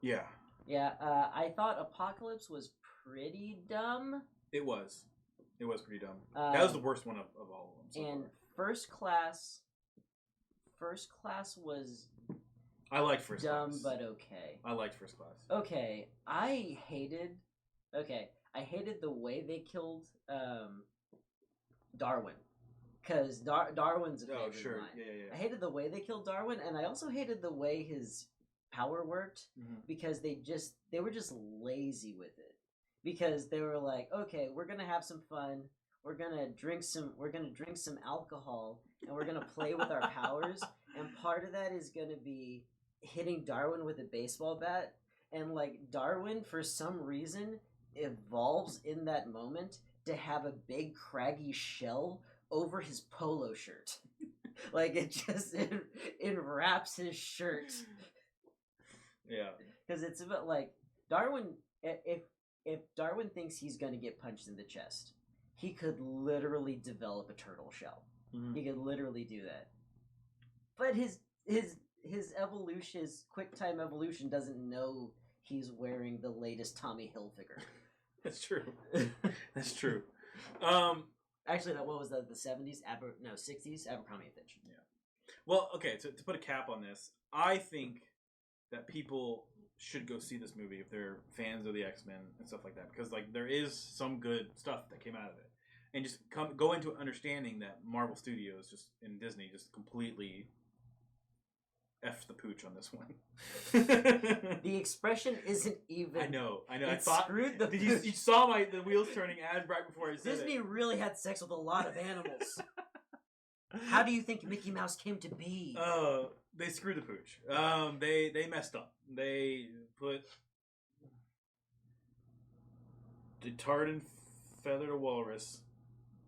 yeah. Yeah, I thought Apocalypse was pretty dumb. It was pretty dumb. That was the worst one of all of them. And First Class was I liked First dumb, Class. but okay. I liked First Class. Okay, I hated the way they killed Darwin, because Darwin's a favorite of mine. Yeah. I hated the way they killed Darwin, and I also hated the way his power worked, because they were just lazy with it, because they were like, okay, we're gonna have some fun, we're gonna drink some alcohol, and we're gonna play with our powers, and part of that is gonna be hitting Darwin with a baseball bat, and like Darwin for some reason evolves in that moment to have a big craggy shell over his polo shirt. Like it wraps his shirt. Yeah. Because it's about like Darwin, if Darwin thinks he's going to get punched in the chest, he could literally develop a turtle shell. He could literally do that. But his evolution, his quick time evolution, doesn't know he's wearing the latest Tommy Hilfiger. That's true. That's true. Actually, what was that? The 70s? 60s? Abercrombie & Fitch. Yeah. Well, okay, to put a cap on this, I think that people should go see this movie if they're fans of the X-Men and stuff like that, because like there is some good stuff that came out of it, and just go into understanding that Marvel Studios and Disney just completely F the pooch on this one. The expression isn't even. I know. I thought screwed the. You saw the wheels turning as right before I said Disney it. really had sex with a lot of animals. How do you think Mickey Mouse came to be? They screwed the pooch. They messed up. They put the tarred and feathered a walrus.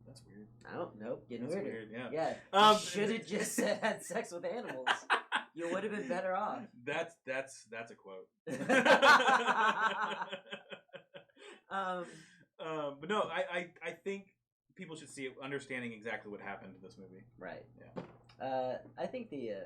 That's weird. I don't know. Getting That's weirder. weird. Yeah. Yeah. Should have just said had sex with animals. You would have been better off. That's a quote. But no, I think people should see it, understanding exactly what happened to this movie. Right. Yeah. I think the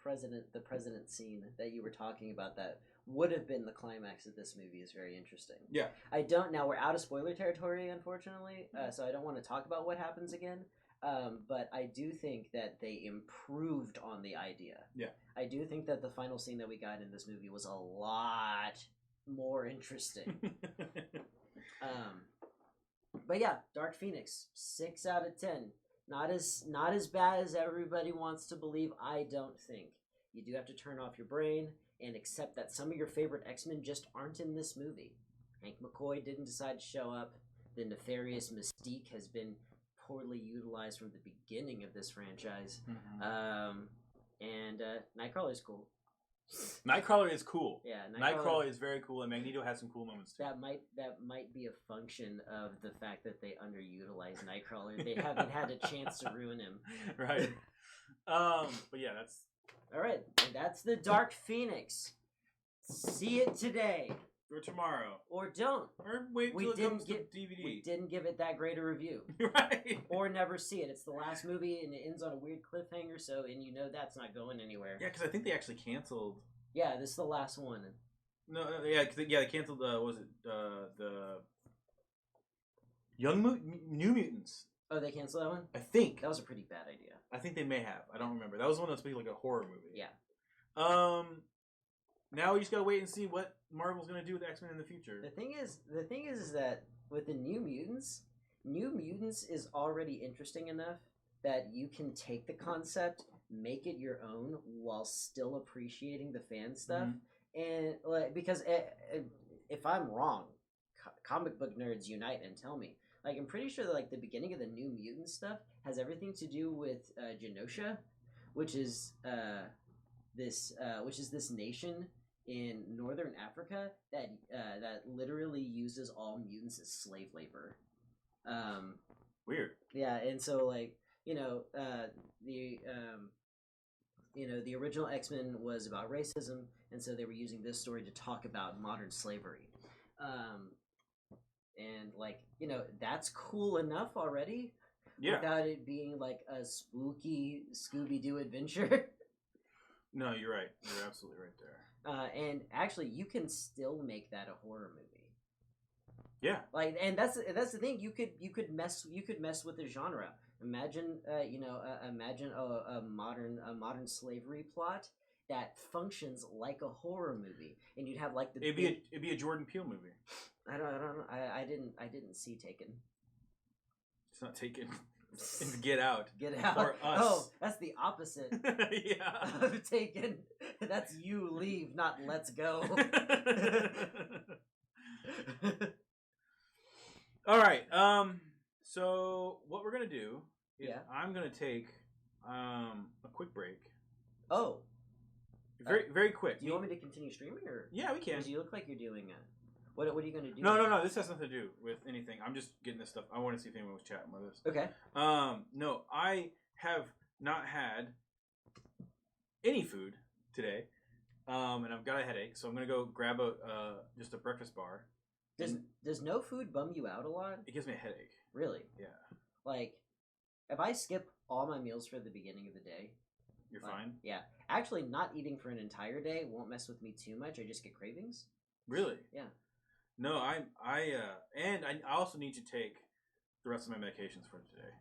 president scene that you were talking about that would have been the climax of this movie is very interesting. Yeah. I don't. Now we're out of spoiler territory, unfortunately, so I don't want to talk about what happens again. But I do think that they improved on the idea. Yeah. I do think that the final scene that we got in this movie was a lot more interesting. But yeah, Dark Phoenix, 6 out of 10. Not as bad as everybody wants to believe, I don't think. You do have to turn off your brain and accept that some of your favorite X-Men just aren't in this movie. Hank McCoy didn't decide to show up. The nefarious Mystique has been poorly utilized from the beginning of this franchise. Mm-hmm. And Nightcrawler's cool. Nightcrawler is cool. Yeah, Nightcrawler is very cool, and Magneto has some cool moments too. That might be a function of the fact that they underutilize Nightcrawler. They haven't had a chance to ruin him. Right. But yeah, that's all right. And that's the Dark Phoenix. See it today. Or tomorrow. Or don't. Or wait till it comes to DVD. We didn't give it that great a review. Right. Or never see it. It's the last movie and it ends on a weird cliffhanger, so and you know that's not going anywhere. Yeah, because I think they actually canceled. Yeah, this is the last one. No, yeah, they canceled. Was it the New Mutants? Oh, they canceled that one. I think that was a pretty bad idea. I think they may have. I don't remember. That was one that's like a horror movie. Yeah. Now we just gotta wait and see what Marvel's gonna do with X-Men in the future. The thing is that with the New Mutants is already interesting enough that you can take the concept, make it your own, while still appreciating the fan stuff. Mm-hmm. And like, because if I'm wrong, comic book nerds unite and tell me. Like, I'm pretty sure that like the beginning of the New Mutant stuff has everything to do with Genosha, which is this nation in northern Africa that literally uses all mutants as slave labor. Weird. Yeah, and so like the original X-Men was about racism, and so they were using this story to talk about modern slavery. And like that's cool enough already. Yeah. Without it being like a spooky Scooby-Doo adventure. No, you're right. You're absolutely right there. And actually, you can still make that a horror movie. Yeah. Like, and that's the thing. You could mess with the genre. Imagine, imagine a modern slavery plot that functions like a horror movie, and you'd have like the. It'd be a Jordan Peele movie. I don't know. I didn't see Taken. It's not Taken. It's Get Out. Get Out. Or Us. Oh, that's the opposite. Yeah. Of Taken. That's You Leave, not Let's Go. All right. So what we're gonna do is I'm gonna take a quick break. Oh. Very quick. Do you want me to continue streaming, or? Yeah, we can. Because you look like you're doing it. What are you going to do? No. This has nothing to do with anything. I'm just getting this stuff. I want to see if anyone was chatting with us. Okay. No, I have not had any food today, and I've got a headache, so I'm gonna go grab just a breakfast bar. Does no food bum you out a lot? It gives me a headache. Really? Yeah. Like, if I skip all my meals for the beginning of the day, you're fine. Yeah. Actually, not eating for an entire day won't mess with me too much. I just get cravings. Really? Yeah. No, I also need to take the rest of my medications for today.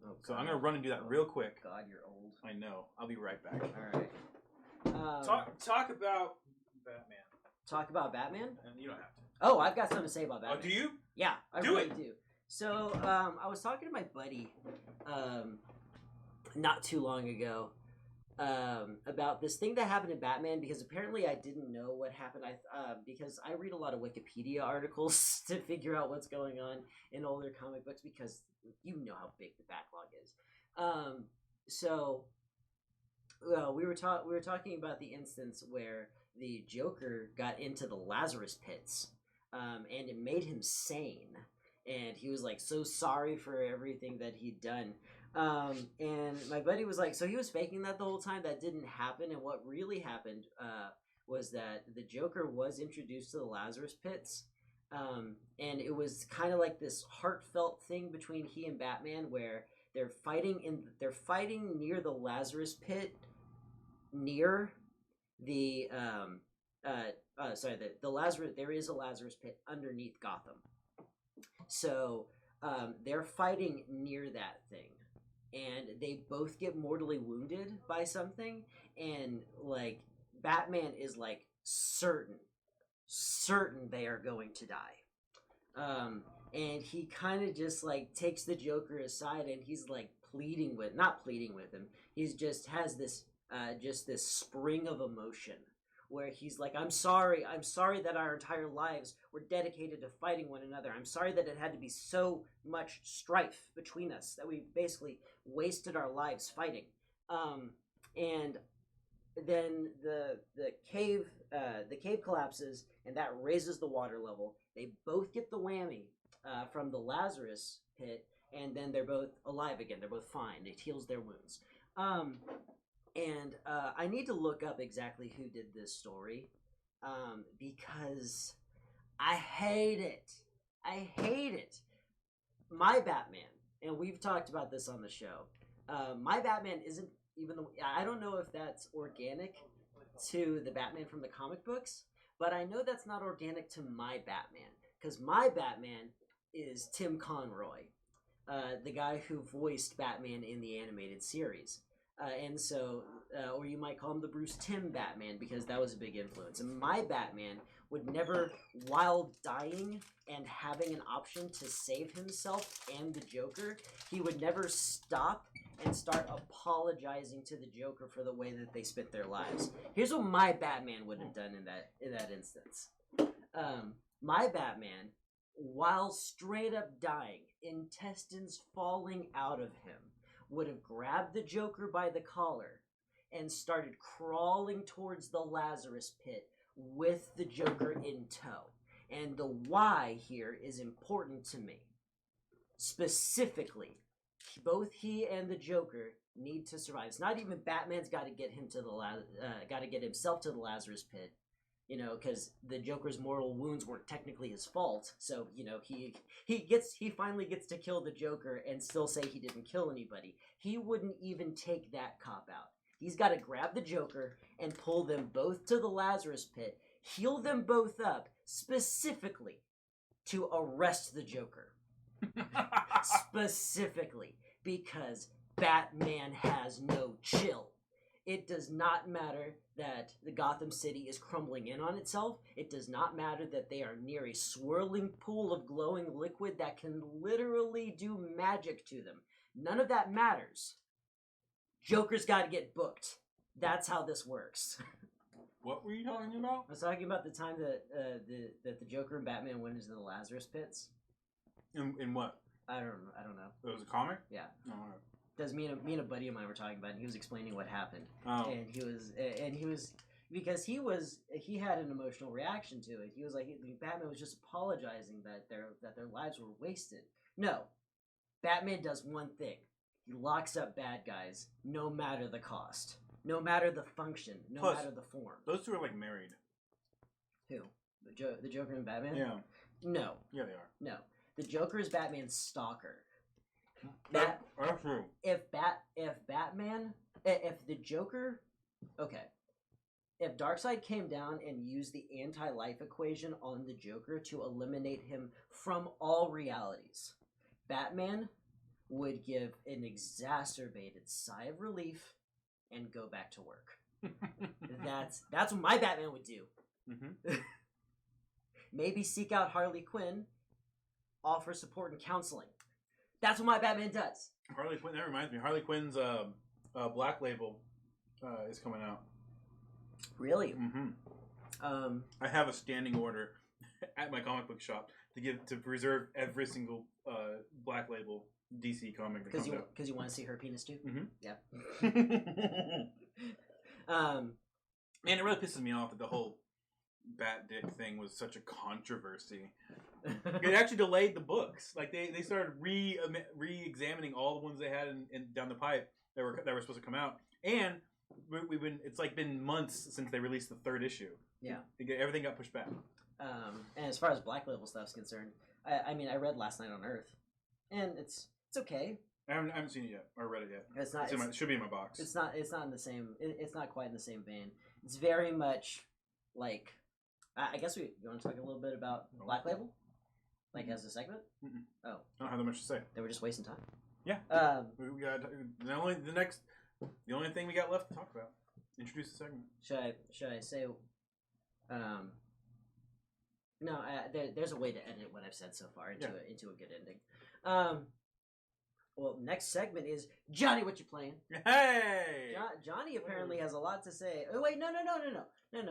Oh, so I'm gonna run and do that real quick. God, you're old. I know. I'll be right back. All right. Talk about Batman. Talk about Batman? And you don't have to. Oh, I've got something to say about Batman. Oh, do you? Yeah, I really do. So I was talking to my buddy not too long ago. About this thing that happened in Batman, because apparently I didn't know what happened. Because I read a lot of Wikipedia articles to figure out what's going on in older comic books, because you know how big the backlog is. So we were talking about the instance where the Joker got into the Lazarus pits, and it made him sane, and he was like so sorry for everything that he'd done. And my buddy was like, so he was faking that the whole time. That didn't happen. And what really happened was that the Joker was introduced to the Lazarus Pits. And it was kind of like this heartfelt thing between he and Batman, where they're fighting near the Lazarus Pit, near the the Lazarus. There is a Lazarus Pit underneath Gotham, so they're fighting near that thing, and they both get mortally wounded by something, and like Batman is like certain they are going to die. And he kind of just like takes the Joker aside, and he's like not pleading with him. He's just has this spring of emotion where he's like, I'm sorry that our entire lives were dedicated to fighting one another. I'm sorry that it had to be so much strife between us, that we basically wasted our lives fighting. And then the cave collapses, and that raises the water level. They both get the whammy from the Lazarus Pit, and then they're both alive again. They're both fine. It heals their wounds. And I need to look up exactly who did this story, because I hate it. My Batman, and we've talked about this on the show. My Batman isn't even I don't know if that's organic to the Batman from the comic books, but I know that's not organic to my Batman, because my Batman is Tim Conroy, the guy who voiced Batman in the animated series. And so, or you might call him the Bruce Timm Batman, because that was a big influence. And my Batman would never, while dying and having an option to save himself and the Joker, he would never stop and start apologizing to the Joker for the way that they spent their lives. Here's what my Batman would have done in that instance. My Batman, while straight up dying, intestines falling out of him, would have grabbed the Joker by the collar and started crawling towards the Lazarus Pit with the Joker in tow. And the why here is important to me. Specifically, both he and the Joker need to survive. It's not even Batman's got to get him to got to get himself to the Lazarus Pit, because the Joker's mortal wounds weren't technically his fault. So he finally gets to kill the Joker and still say he didn't kill anybody. He wouldn't even take that cop out. He's got to grab the Joker and pull them both to the Lazarus Pit, heal them both up specifically to arrest the Joker. Specifically because Batman has no chill. It does not matter that the Gotham City is crumbling in on itself. It does not matter that they are near a swirling pool of glowing liquid that can literally do magic to them. None of that matters. Joker's got to get booked. That's how this works. What were you talking about? I was talking about the time that the Joker and Batman went into the Lazarus Pits. In what? I don't know. It was a comic? Yeah. Oh, all right. Because me and a buddy of mine were talking about it, and he was explaining what happened. Oh. And he was because he had an emotional reaction to it. He was like, Batman was just apologizing that their lives were wasted. No. Batman does one thing. He locks up bad guys no matter the cost. No matter the function, no matter the form. Those two are like married. Who? The Joker and Batman? Yeah. No. Yeah, they are. No. The Joker is Batman's stalker. That's true. If the Joker, okay, if Darkseid came down and used the anti-life equation on the Joker to eliminate him from all realities, Batman would give an exacerbated sigh of relief and go back to work. That's what my Batman would do. Mm-hmm. Maybe seek out Harley Quinn, offer support and counseling. That's what my Batman does. Harley Quinn. That reminds me. Harley Quinn's Black Label is coming out. Really? Mm-hmm. I have a standing order at my comic book shop to preserve every single Black Label DC comic that comes out. Because you want to see her penis too? Mm-hmm. Yeah. And it really pisses me off that the whole Bat Dick thing was such a controversy. It actually delayed the books. Like they started re-examining all the ones they had in down the pipe that were supposed to come out, and we've been it's like been months since they released the third issue. Yeah, everything got pushed back. And as far as Black Label stuff's concerned, I mean I read Last Night on Earth, and it's okay. I haven't seen it yet or read it yet. It's not. It should be in my box. It's not in the same. It's not quite in the same vein. It's very much like. I guess you want to talk a little bit about Black Label, like as a segment. Mm-mm. Oh, I don't have that much to say. They were just wasting time. Yeah. We got the only thing we got left to talk about. Introduce the segment. Should I say? No. There's a way to edit what I've said so far into a good ending. Well, next segment is Johnny. What you playing? Hey. Johnny apparently has a lot to say. Oh wait, no,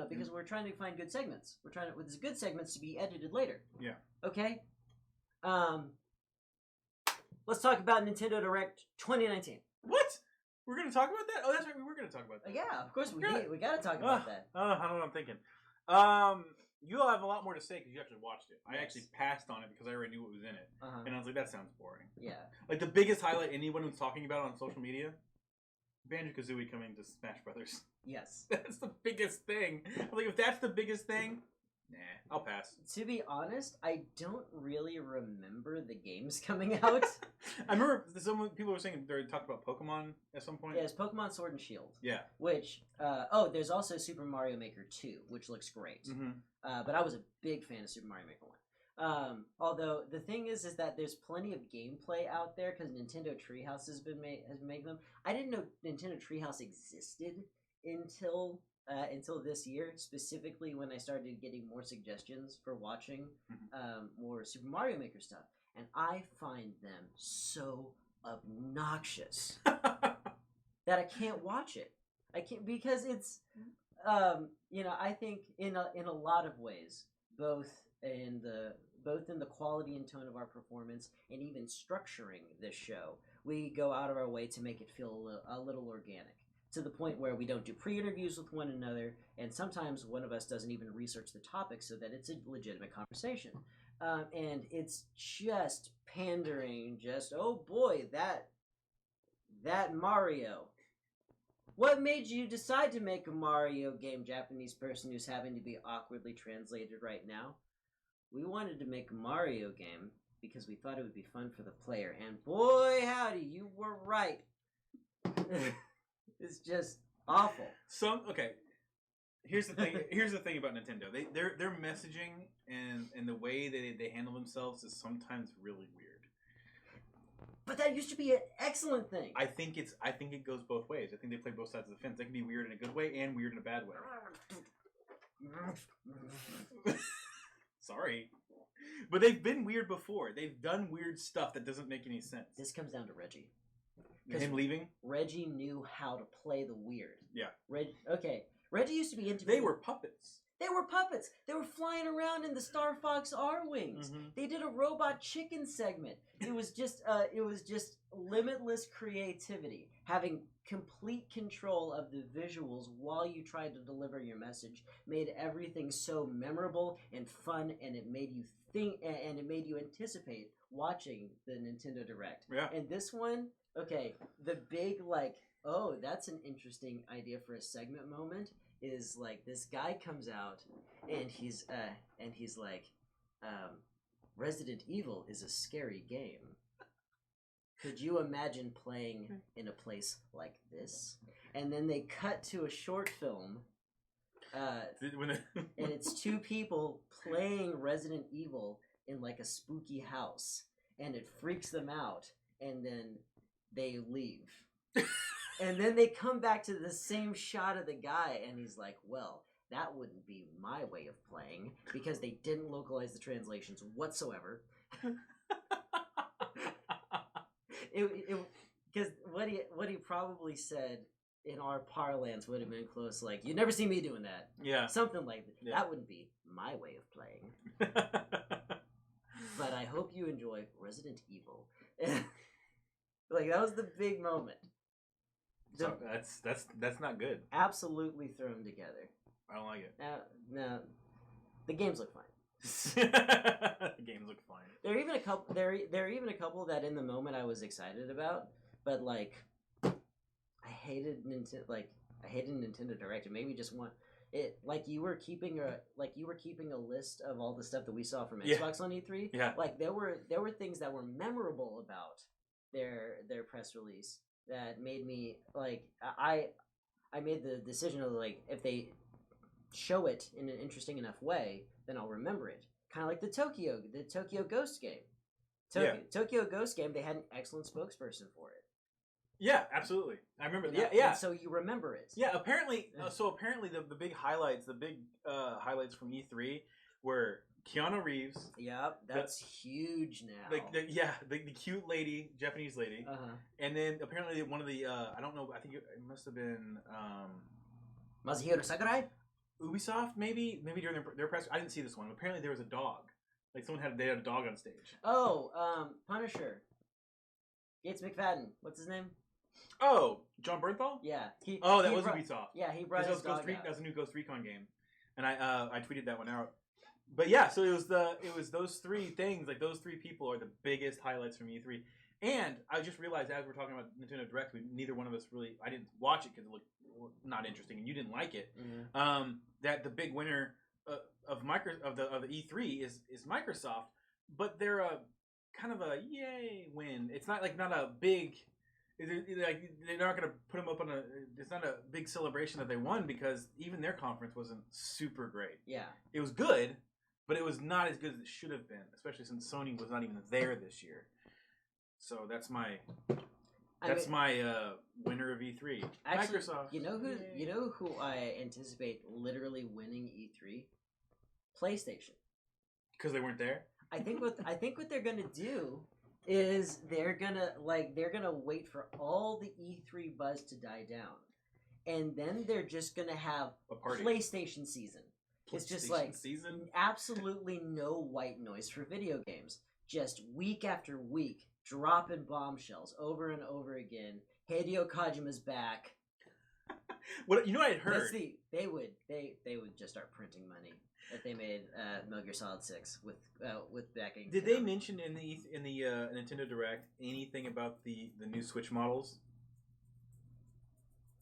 because we're trying to find good segments. We're trying to with these good segments to be edited later. Yeah. Okay. Let's talk about Nintendo Direct 2019. What? We're gonna talk about that? Oh, that's right. We were gonna talk about that. Yeah, of course we gotta talk about that. I don't know what I'm thinking. You'll have a lot more to say because you actually watched it. Yes. I actually passed on it because I already knew what was in it, and I was like, that sounds boring. Yeah. Like the biggest highlight anyone was talking about on social media. Banjo-Kazooie coming to Smash Brothers. Yes. That's the biggest thing. I'm like, if that's the biggest thing, nah, I'll pass. To be honest, I don't really remember the games coming out. I remember some people were saying they talked about Pokemon at some point. Yeah, it's Pokemon Sword and Shield. Yeah. Which, there's also Super Mario Maker 2, which looks great. Mm-hmm. But I was a big fan of Super Mario Maker 1. Although the thing is that there's plenty of gameplay out there because Nintendo Treehouse has been making them. I didn't know Nintendo Treehouse existed until this year, specifically when I started getting more suggestions for watching more Super Mario Maker stuff, and I find them so obnoxious that I can't watch it. I can't because it's I think in a lot of ways, both in the quality and tone of our performance and even structuring this show, we go out of our way to make it feel a little organic. To the point where we don't do pre-interviews with one another, and sometimes one of us doesn't even research the topic so that it's a legitimate conversation. And it's just pandering, oh boy, that Mario. What made you decide to make a Mario game, Japanese person who's having to be awkwardly translated right now? We wanted to make a Mario game because we thought it would be fun for the player, and boy howdy, you were right. It's just awful. Here's the thing. Here's the thing about Nintendo. Their messaging and the way they handle themselves is sometimes really weird. But that used to be an excellent thing. I think it goes both ways. I think they play both sides of the fence. They can be weird in a good way and weird in a bad way. Sorry. But they've been weird before. They've done weird stuff that doesn't make any sense. This comes down to Reggie. Him leaving? Reggie knew how to play the weird. Yeah. Reggie used to be into. They were puppets. They were puppets. They were flying around in the Star Fox R-Wings. Mm-hmm. They did a robot chicken segment. It was just limitless creativity. Having complete control of the visuals while you tried to deliver your message made everything so memorable and fun, and it made you think, and it made you anticipate watching the Nintendo Direct. Yeah. And this one, the big that's an interesting idea for a segment moment is like this guy comes out and he's like, Resident Evil is a scary game. Could you imagine playing in a place like this? And then they cut to a short film, and it's two people playing Resident Evil in like a spooky house, and it freaks them out, and then they leave. And then they come back to the same shot of the guy, and he's like, well, that wouldn't be my way of playing, because they didn't localize the translations whatsoever. Because what he probably said in our parlance would have been close, like, you'd never see me doing that. Yeah. Something like that. Yeah. That wouldn't be my way of playing. But I hope you enjoy Resident Evil. Like, that was the big moment. So that's not good. Absolutely thrown together. I don't like it. No. The games look fine. The games look fine. There are even a couple. There are even a couple that in the moment I was excited about, but like, I hated Nintendo Direct. And maybe just one. It like you were keeping a list of all the stuff that we saw from Xbox on E3. Yeah. Like there were things that were memorable about their press release that made me like I made the decision of like if they show it in an interesting enough way, then I'll remember it. Kind of like the Tokyo Ghost game. Tokyo Ghost game, they had an excellent spokesperson for it. Yeah, absolutely. I remember. You know? Yeah. And so you remember it. Yeah. Apparently, the big highlights, highlights from E3 were Keanu Reeves. Yep, that's huge now. The cute lady, Japanese lady. And then apparently one of the I don't know. I think it must have been Masahiro Sakurai. Ubisoft, maybe during their press. I didn't see this one. Apparently there was a dog. Like they had a dog on stage. Oh, Punisher. Gates McFadden. What's his name? Oh, John Bernthal? Yeah. That was Ubisoft. Yeah, he brought his dog out. That was a new Ghost Recon game, and I tweeted that one out. But yeah, so it was those three things. Like those three people are the biggest highlights from E3. And I just realized as we're talking about Nintendo Direct, neither one of us really. I didn't watch it because it looked not interesting, and you didn't like it. Mm-hmm. That the big winner of the E3 is Microsoft, but they're a kind of a yay win. It's not a big. They're not going to put them up on a. It's not a big celebration that they won because even their conference wasn't super great. Yeah, it was good, but it was not as good as it should have been, especially since Sony was not even there this year. So that's my winner of E3. Actually, Microsoft. You know who I anticipate literally winning E3? PlayStation. Because they weren't there? I think what they're gonna do is they're gonna wait for all the E3 buzz to die down. And then they're just gonna have a party. PlayStation season. It's just like season? Absolutely no white noise for video games. Just week after week, dropping bombshells over and over again. Hideo Kojima's back. What I had heard? They would just start printing money if they made Metal Gear Solid 6 with backing. Did they mention in the Nintendo Direct anything about the new Switch models?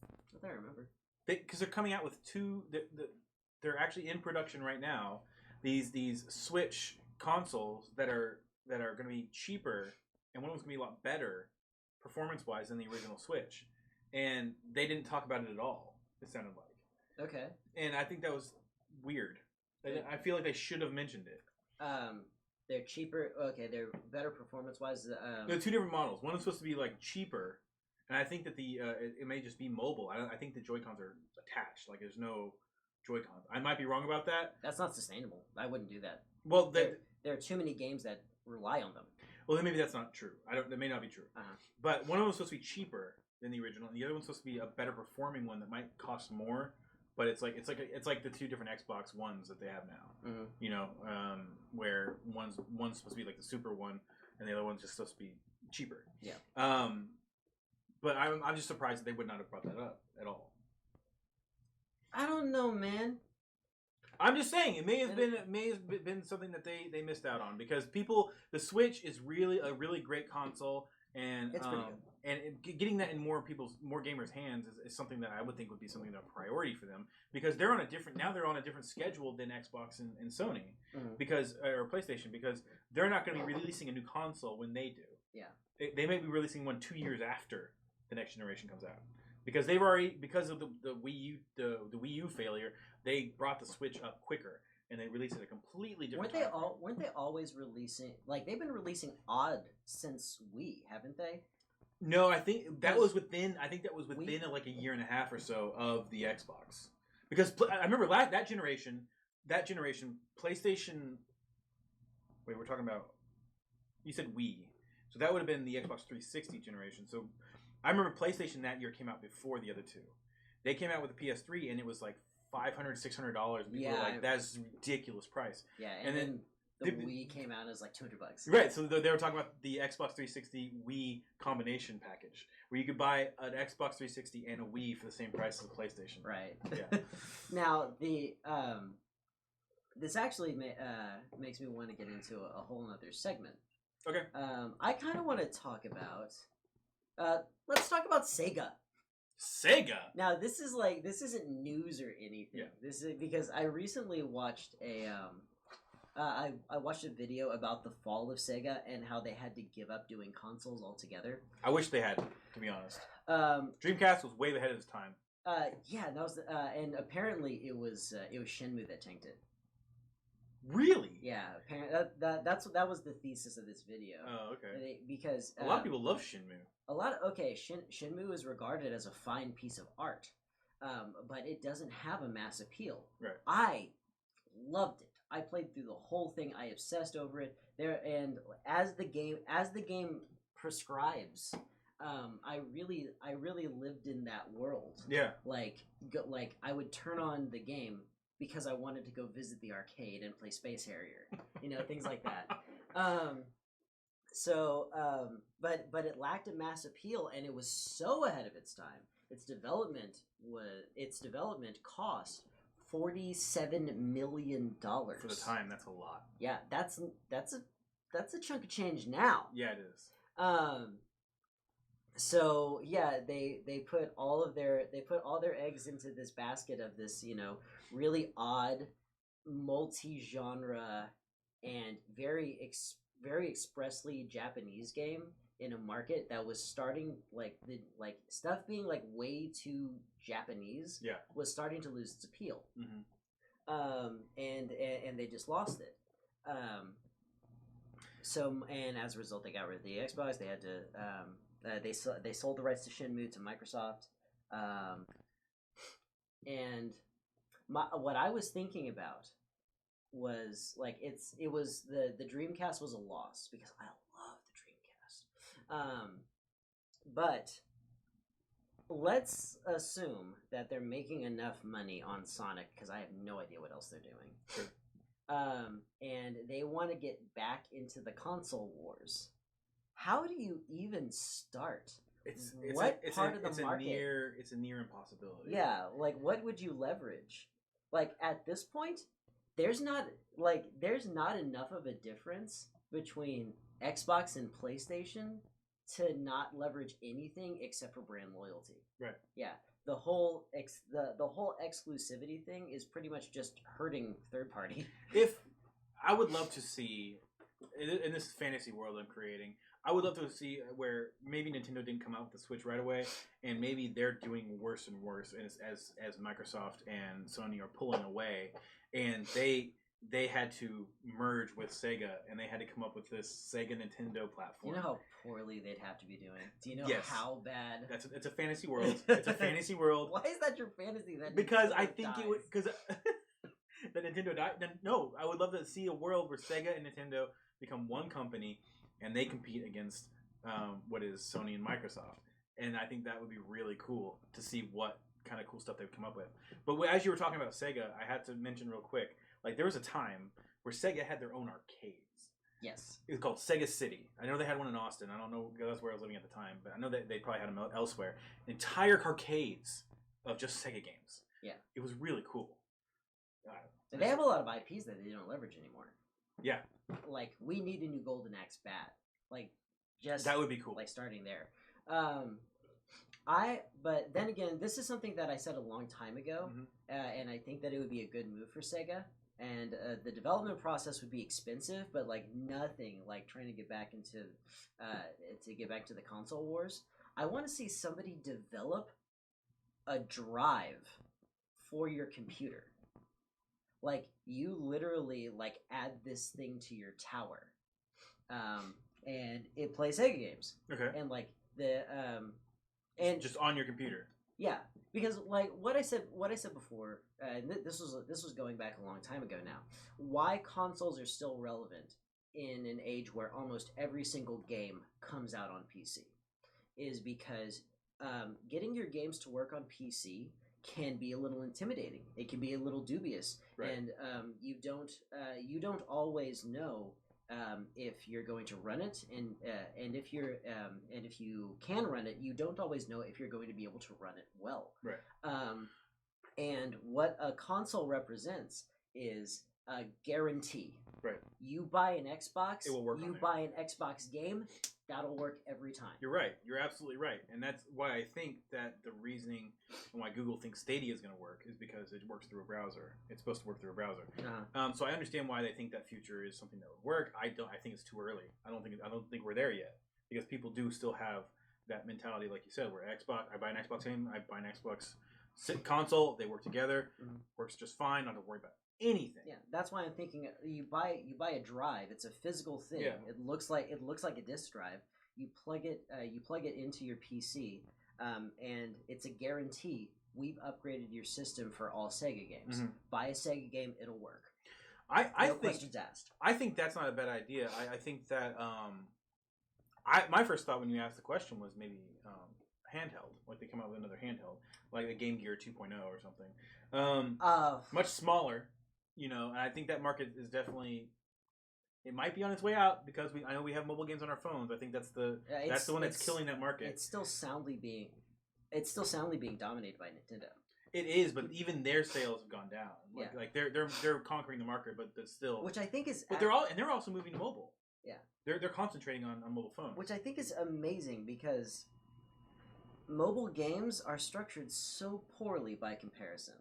I thought I remember. Because they're coming out with two. They're actually in production right now. These Switch consoles that are going to be cheaper, and one of them's going to be a lot better performance-wise than the original Switch. And they didn't talk about it at all, it sounded like. Okay. And I think that was weird. I feel like they should have mentioned it. They're cheaper. Okay, they're better performance-wise. They're two different models. One is supposed to be like cheaper, and I think that it may just be mobile. I think the Joy-Cons are attached. Like there's no Joy-Cons. I might be wrong about that. That's not sustainable. I wouldn't do that. Well, there are too many games that rely on them. Well, then maybe that's not true. That may not be true. But one of them was supposed to be cheaper than the original, and the other one's supposed to be a better performing one that might cost more. But it's like the two different Xbox Ones that they have now. Mm-hmm. You know, where one's supposed to be like the super one, and the other one's just supposed to be cheaper. Yeah. But I'm just surprised that they would not have brought that up at all. I don't know, man. I'm just saying it may have been something that they missed out on because the Switch is really a really great console, and it's pretty good. And getting that in more gamers' hands is something that I would think would be something that's a priority for them because they're on a different schedule than Xbox and Sony or PlayStation because they're not going to be releasing a new console when they do. Yeah, they may be releasing one 2 years after the next generation comes out because they've already because of the Wii U failure they brought the Switch up quicker and they released it at a completely different. Weren't they always releasing like they've been releasing odd since Wii, haven't they? No, I think that was within like a year and a half or so of the Xbox. Because I remember that generation, PlayStation. Wait, we're talking about. You said Wii, so that would have been the Xbox 360 generation. So I remember PlayStation that year came out before the other two. They came out with the PS3, and it was like $500, $600. People were like, "That's a ridiculous price." Yeah, and then the Wii came out as like $200. Right, so they were talking about the Xbox 360 Wii combination package, where you could buy an Xbox 360 and a Wii for the same price as a PlayStation. Right. Yeah. Now this actually makes me want to get into a whole other segment. Okay. I kind of want to talk about. Let's talk about Sega. Sega. Now this isn't news or anything. Yeah. This is because I recently watched I watched a video about the fall of Sega and how they had to give up doing consoles altogether. I wish they had, to be honest. Dreamcast was way ahead of its time. Yeah, that was and apparently it was Shenmue that tanked it. Really? Yeah, apparently that was the thesis of this video. Oh, okay. Because a lot of people love Shenmue. Shenmue is regarded as a fine piece of art, but it doesn't have a mass appeal. Right. I loved it. I played through the whole thing. I obsessed over it. And as the game prescribes, I really lived in that world. Yeah. Like I would turn on the game because I wanted to go visit the arcade and play Space Harrier. Things like that. But it lacked a mass appeal, and it was so ahead of its time. Its development cost $47 million for the time. That's a lot. Yeah, that's a chunk of change now. Yeah, it is. So yeah, they put all their eggs into this basket of this really odd, multi-genre and very expressly Japanese game in a market that was starting stuff being way too Japanese. Yeah. Was starting to lose its appeal. Mm-hmm. And they just lost it. And as a result, they got rid of the Xbox. They had to they sold the rights to Shenmue to Microsoft. And what I was thinking about was the Dreamcast was a loss because I love the Dreamcast. But let's assume that they're making enough money on Sonic because I have no idea what else they're doing. Sure. And they want to get back into the console wars. How do you even start? It's a near impossibility. Yeah, what would you leverage? At this point, there's not enough of a difference between Xbox and PlayStation to not leverage anything except for brand loyalty. Right. Yeah. The whole exclusivity thing is pretty much just hurting third party. If I would love to see in this fantasy world I'm creating, I would love to see where maybe Nintendo didn't come out with the Switch right away, and maybe they're doing worse and worse as Microsoft and Sony are pulling away, and they had to merge with Sega, and they had to come up with this Sega Nintendo platform. You know how poorly they'd have to be doing? Do you know how bad? It's a fantasy world. It's a fantasy world. Why is that your fantasy? Because I think it would... Because the Nintendo died. No, I would love to see a world where Sega and Nintendo become one company, and they compete against what is Sony and Microsoft. And I think that would be really cool to see what kind of cool stuff they've come up with. But as you were talking about Sega, I had to mention real quick, there was a time where Sega had their own arcades. Yes. It was called Sega City. I know they had one in Austin. I don't know, because that's where I was living at the time, but I know that they probably had them elsewhere. Entire arcades of just Sega games. Yeah. It was really cool. They have a lot of IPs that they don't leverage anymore. Yeah. We need a new Golden Axe bat. That would be cool. Starting there. But then again, this is something that I said a long time ago, and I think that it would be a good move for Sega. And the development process would be expensive, but nothing like trying to get back into the console wars. I want to see somebody develop a drive for your computer. You literally add this thing to your tower, and it plays Sega games. Okay. And just on your computer. Yeah, because what I said before, this was going back a long time ago now. Why consoles are still relevant in an age where almost every single game comes out on PC is because getting your games to work on PC can be a little intimidating. It can be a little dubious, right. And you don't always know if you're going to run it, and if you can run it, you don't always know if you're going to be able to run it well. Right. And what a console represents is guarantee. Right. You buy an Xbox, it will work. You buy an Xbox game, that'll work every time. You're right. You're absolutely right, and that's why I think that the reasoning and why Google thinks Stadia is going to work is because it works through a browser. It's supposed to work through a browser. So I understand why they think that future is something that would work. I don't. I think it's too early. I don't think we're there yet because people do still have that mentality, like you said, where Xbox. I buy an Xbox game. I buy an Xbox console. They work together. Works just fine. Not to worry about anything. Yeah, that's why I'm thinking you buy a drive. It's a physical thing. Yeah. It looks like a disk drive. You plug it into your PC, and it's a guarantee. We've upgraded your system for all Sega games. Buy a Sega game, it'll work. I no think questions asked. I think that's not a bad idea. I think that my first thought when you asked the question was maybe handheld, like they come out with another handheld, like a Game Gear 2.0 or something. Much smaller, and I think that market is definitely. It might be on its way out because I know we have mobile games on our phones. I think that's the one that's killing that market. It's still soundly being dominated by Nintendo. It is, but even their sales have gone down. Like they're conquering the market, but still, which I think is. But they're also moving to mobile. Yeah, they're concentrating on mobile phones, which I think is amazing because mobile games are structured so poorly by comparison,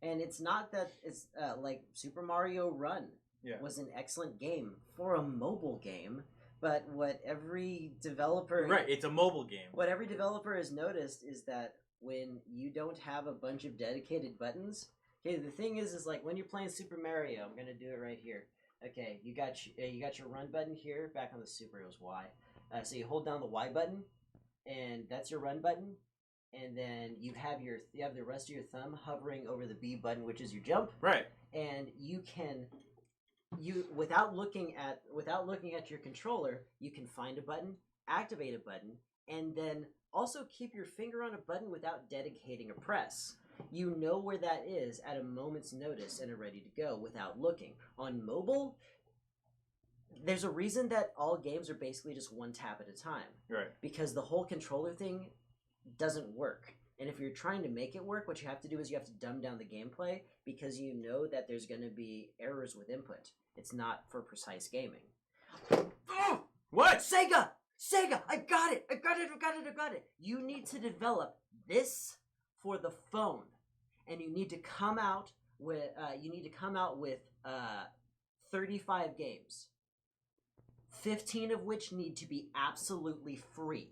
and it's not that it's like Super Mario Run. Yeah. Was an excellent game for a mobile game, but what every developer it's a mobile game. What every developer has noticed is that when you don't have a bunch of dedicated buttons, okay, the thing is like when you're playing Super Mario, I'm gonna do it right here. Okay, you got your run button here. Back on the Super, it was Y. So you hold down the Y button, and that's your run button, and then you have the rest of your thumb hovering over the B button, which is your jump. Right. And you can. Without looking at your controller, you can find a button, activate a button, and then also keep your finger on a button without dedicating a press. You know where that is at a moment's notice and are ready to go without looking. On mobile, there's a reason that all games are basically just one tap at a time. Right. Because the whole controller thing doesn't work. And if you're trying to make it work, what you have to do is you have to dumb down the gameplay because you know that there's going to be errors with input. It's not for precise gaming. Oh, what? Sega! I got it! You need to develop this for the phone. And you need to come out with 35 games. 15 of which need to be absolutely free.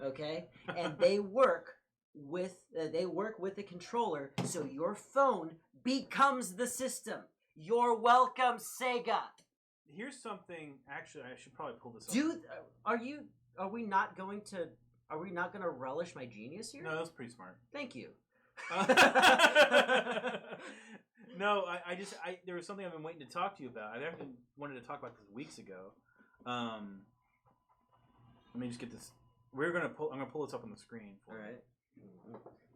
Okay? And they work with the controller, so your phone becomes the system. You're welcome, Sega. Here's something. Actually, I should probably pull this up. Are we not going to relish my genius here? No, that's pretty smart. Thank you. No, I there was something I've been waiting to talk to you about. I actually wanted to talk about this weeks ago. Let me just get this. I'm gonna pull this up on the screen. All right.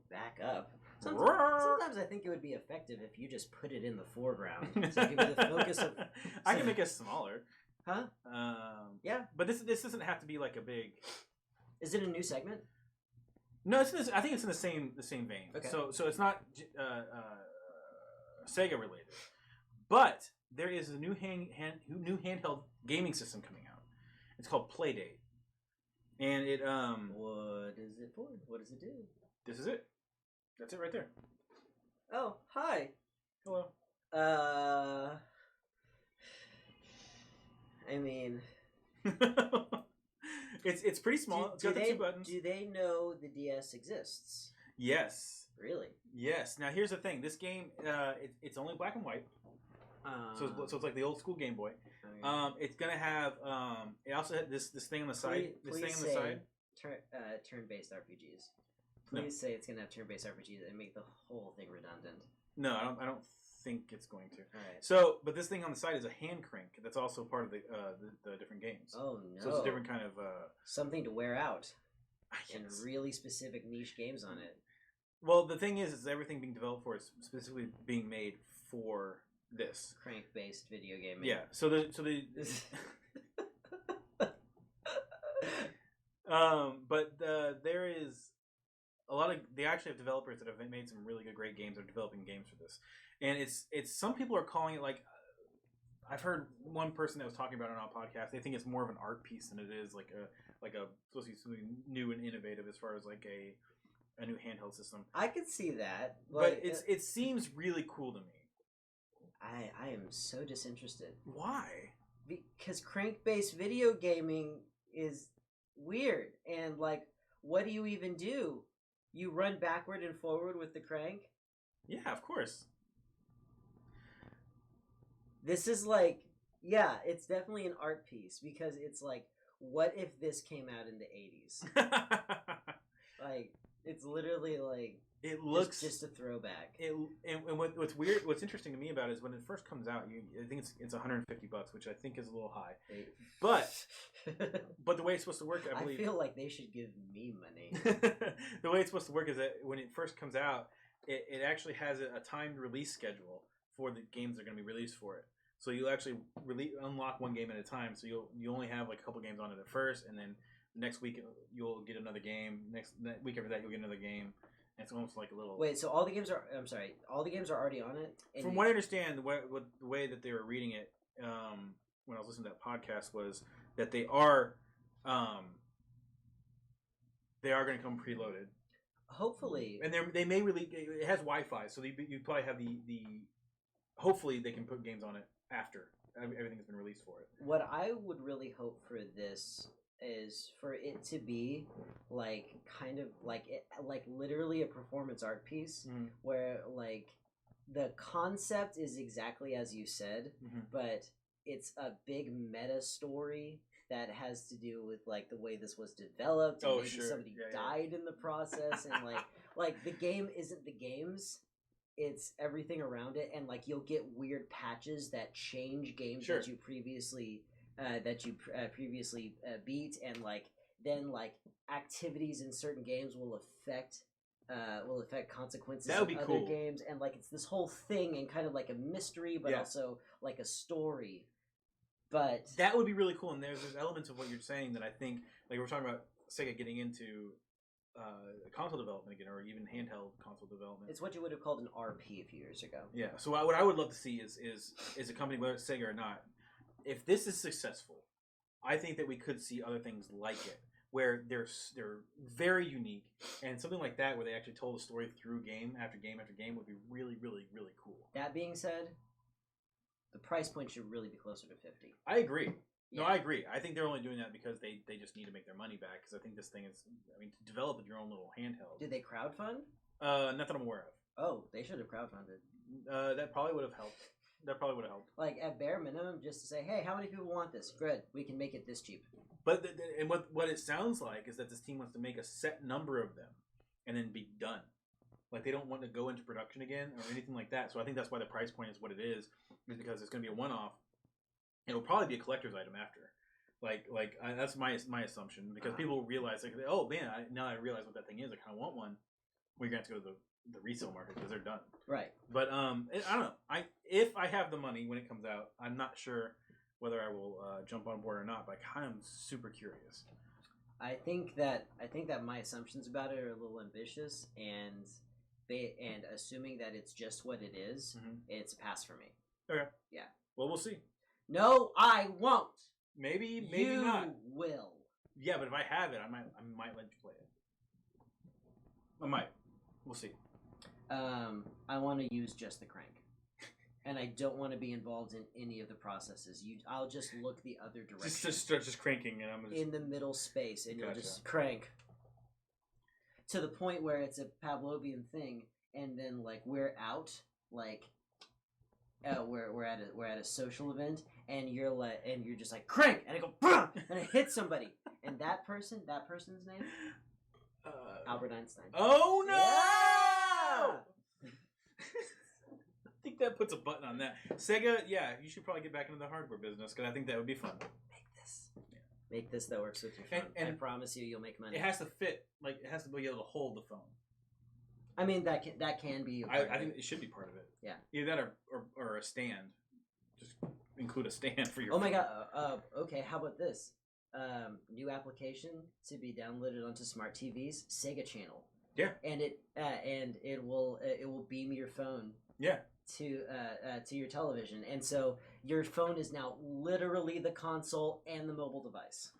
Back up. Sometimes I think it would be effective if you just put it in the foreground. So give me the focus of. I can make it smaller. Huh? Yeah. But this doesn't have to be like a big. Is it a new segment? No, I think it's in the same vein. Okay. So it's not Sega related, but there is a new handheld gaming system coming out. It's called Playdate, and it What is it for? What does it do? This is it. That's it right there. Oh, hi. Hello. I mean, it's pretty small. It's got the 2 buttons. Do they know the DS exists? Yes. Really? Yes. Now here's the thing. This game, it's only black and white. So it's like the old school Game Boy. Okay. It's gonna have. It also had this thing on the side. Turn-based RPGs. Please say it's gonna have turn-based RPGs and make the whole thing redundant. No, I don't think it's going to. All right. So, but this thing on the side is a hand crank. That's also part of the different games. Oh no! So it's a different kind of something to wear out. And really specific niche games on it. Well, the thing is everything being developed for is specifically being made for this crank-based video gaming. Yeah. So the but there is a lot of they actually have developers that have made some really good great games. Are developing games for this, and it's some people are calling it like I've heard one person that was talking about it on a podcast. They think it's more of an art piece than it is like a supposed to be something new and innovative as far as like a new handheld system. I could see that, but it seems really cool to me. I am so disinterested. Why? Because crank-based video gaming is weird, and like, what do you even do? You run backward and forward with the crank? Yeah, of course. This is like, yeah, it's definitely an art piece, because it's like, what if this came out in the 80s? Like, it's literally like, it looks just a throwback. And what's weird, what's interesting to me about it is when it first comes out, I think it's $150, which I think is a little high. But the way it's supposed to work, I believe, I feel like they should give me money. The way it's supposed to work is that when it first comes out, it actually has a timed release schedule for the games that are going to be released for it. So you'll actually unlock one game at a time. So you only have like a couple games on it at first, and then next week you'll get another game. Next week after that you'll get another game. And it's almost like a little. Wait, so all the games are? I'm sorry, all the games are already on it. From what I understand, the way that they were reading it when I was listening to that podcast was that they are going to come preloaded. Hopefully, and they may really. It has Wi-Fi, so you probably have the. Hopefully, they can put games on it after everything's been released for it. What I would really hope for this is for it to be like kind of like literally a performance art piece, where like the concept is exactly as you said, but it's a big meta story that has to do with like the way this was developed, and maybe somebody died in the process, and like the game isn't the games, it's everything around it, and like you'll get weird patches that change games that you previously beat, and like then like activities in certain games will affect consequences that would be of cool. other games, and like it's this whole thing and kind of like a mystery, but also like a story. But that would be really cool, and there's elements of what you're saying that I think, like we're talking about Sega getting into console development again, or even handheld console development. It's what you would have called an RP a few years ago. Yeah. So what I would love to see is a company, whether it's Sega or not, if this is successful, I think that we could see other things like it, where they're very unique, and something like that where they actually told a story through game after game after game would be really, really, really cool. That being said, the price point should really be closer to $50. I agree. Yeah. No, I agree. I think they're only doing that because they just need to make their money back, because I think this thing is, to develop your own little handheld. Did they crowdfund? Not that I'm aware of. Oh, they should have crowdfunded. That probably would have helped. Like, at bare minimum, just to say, hey, how many people want this? Good, we can make it this cheap. But and what it sounds like is that this team wants to make a set number of them and then be done. Like, they don't want to go into production again or anything like that. So I think that's why the price point is what it is because it's going to be a one-off. It'll probably be a collector's item after. That's my assumption, because people realize, like, oh man, now I realize what that thing is. I kind of want one. We're going to have to go to the resale market because they're done. Right. But I don't know. If I have the money when it comes out, I'm not sure whether I will jump on board or not. But I kind of am super curious. I think that my assumptions about it are a little ambitious, and assuming that it's just what it is, it's a pass for me. Okay. Yeah. Well, we'll see. No, I won't. Maybe not. You will. Yeah, but if I have it, I might let you play it. I might. We'll see. I want to use just the crank, and I don't want to be involved in any of the processes. I'll just look the other direction. Just cranking, and I'm in the middle space, and you'll just crank to the point where it's a Pavlovian thing, and then like we're out, like we're at a social event, and you're just like crank, and I go Bruh! And I hit somebody, and that person's name. Albert Einstein. Oh no! Yeah! I think that puts a button on that. Sega, yeah, you should probably get back into the hardware business, because I think that would be fun. Make this that works with your phone. And I promise you'll make money. It has to fit. Like, it has to be able to hold the phone. I mean, that can be. I think it should be part of it. Yeah. Either that or a stand. Just include a stand for your. Oh my god. Okay. How about this? New application to be downloaded onto smart TVs, Sega Channel. Yeah. And it will beam your phone. Yeah. to your television, and so your phone is now literally the console and the mobile device.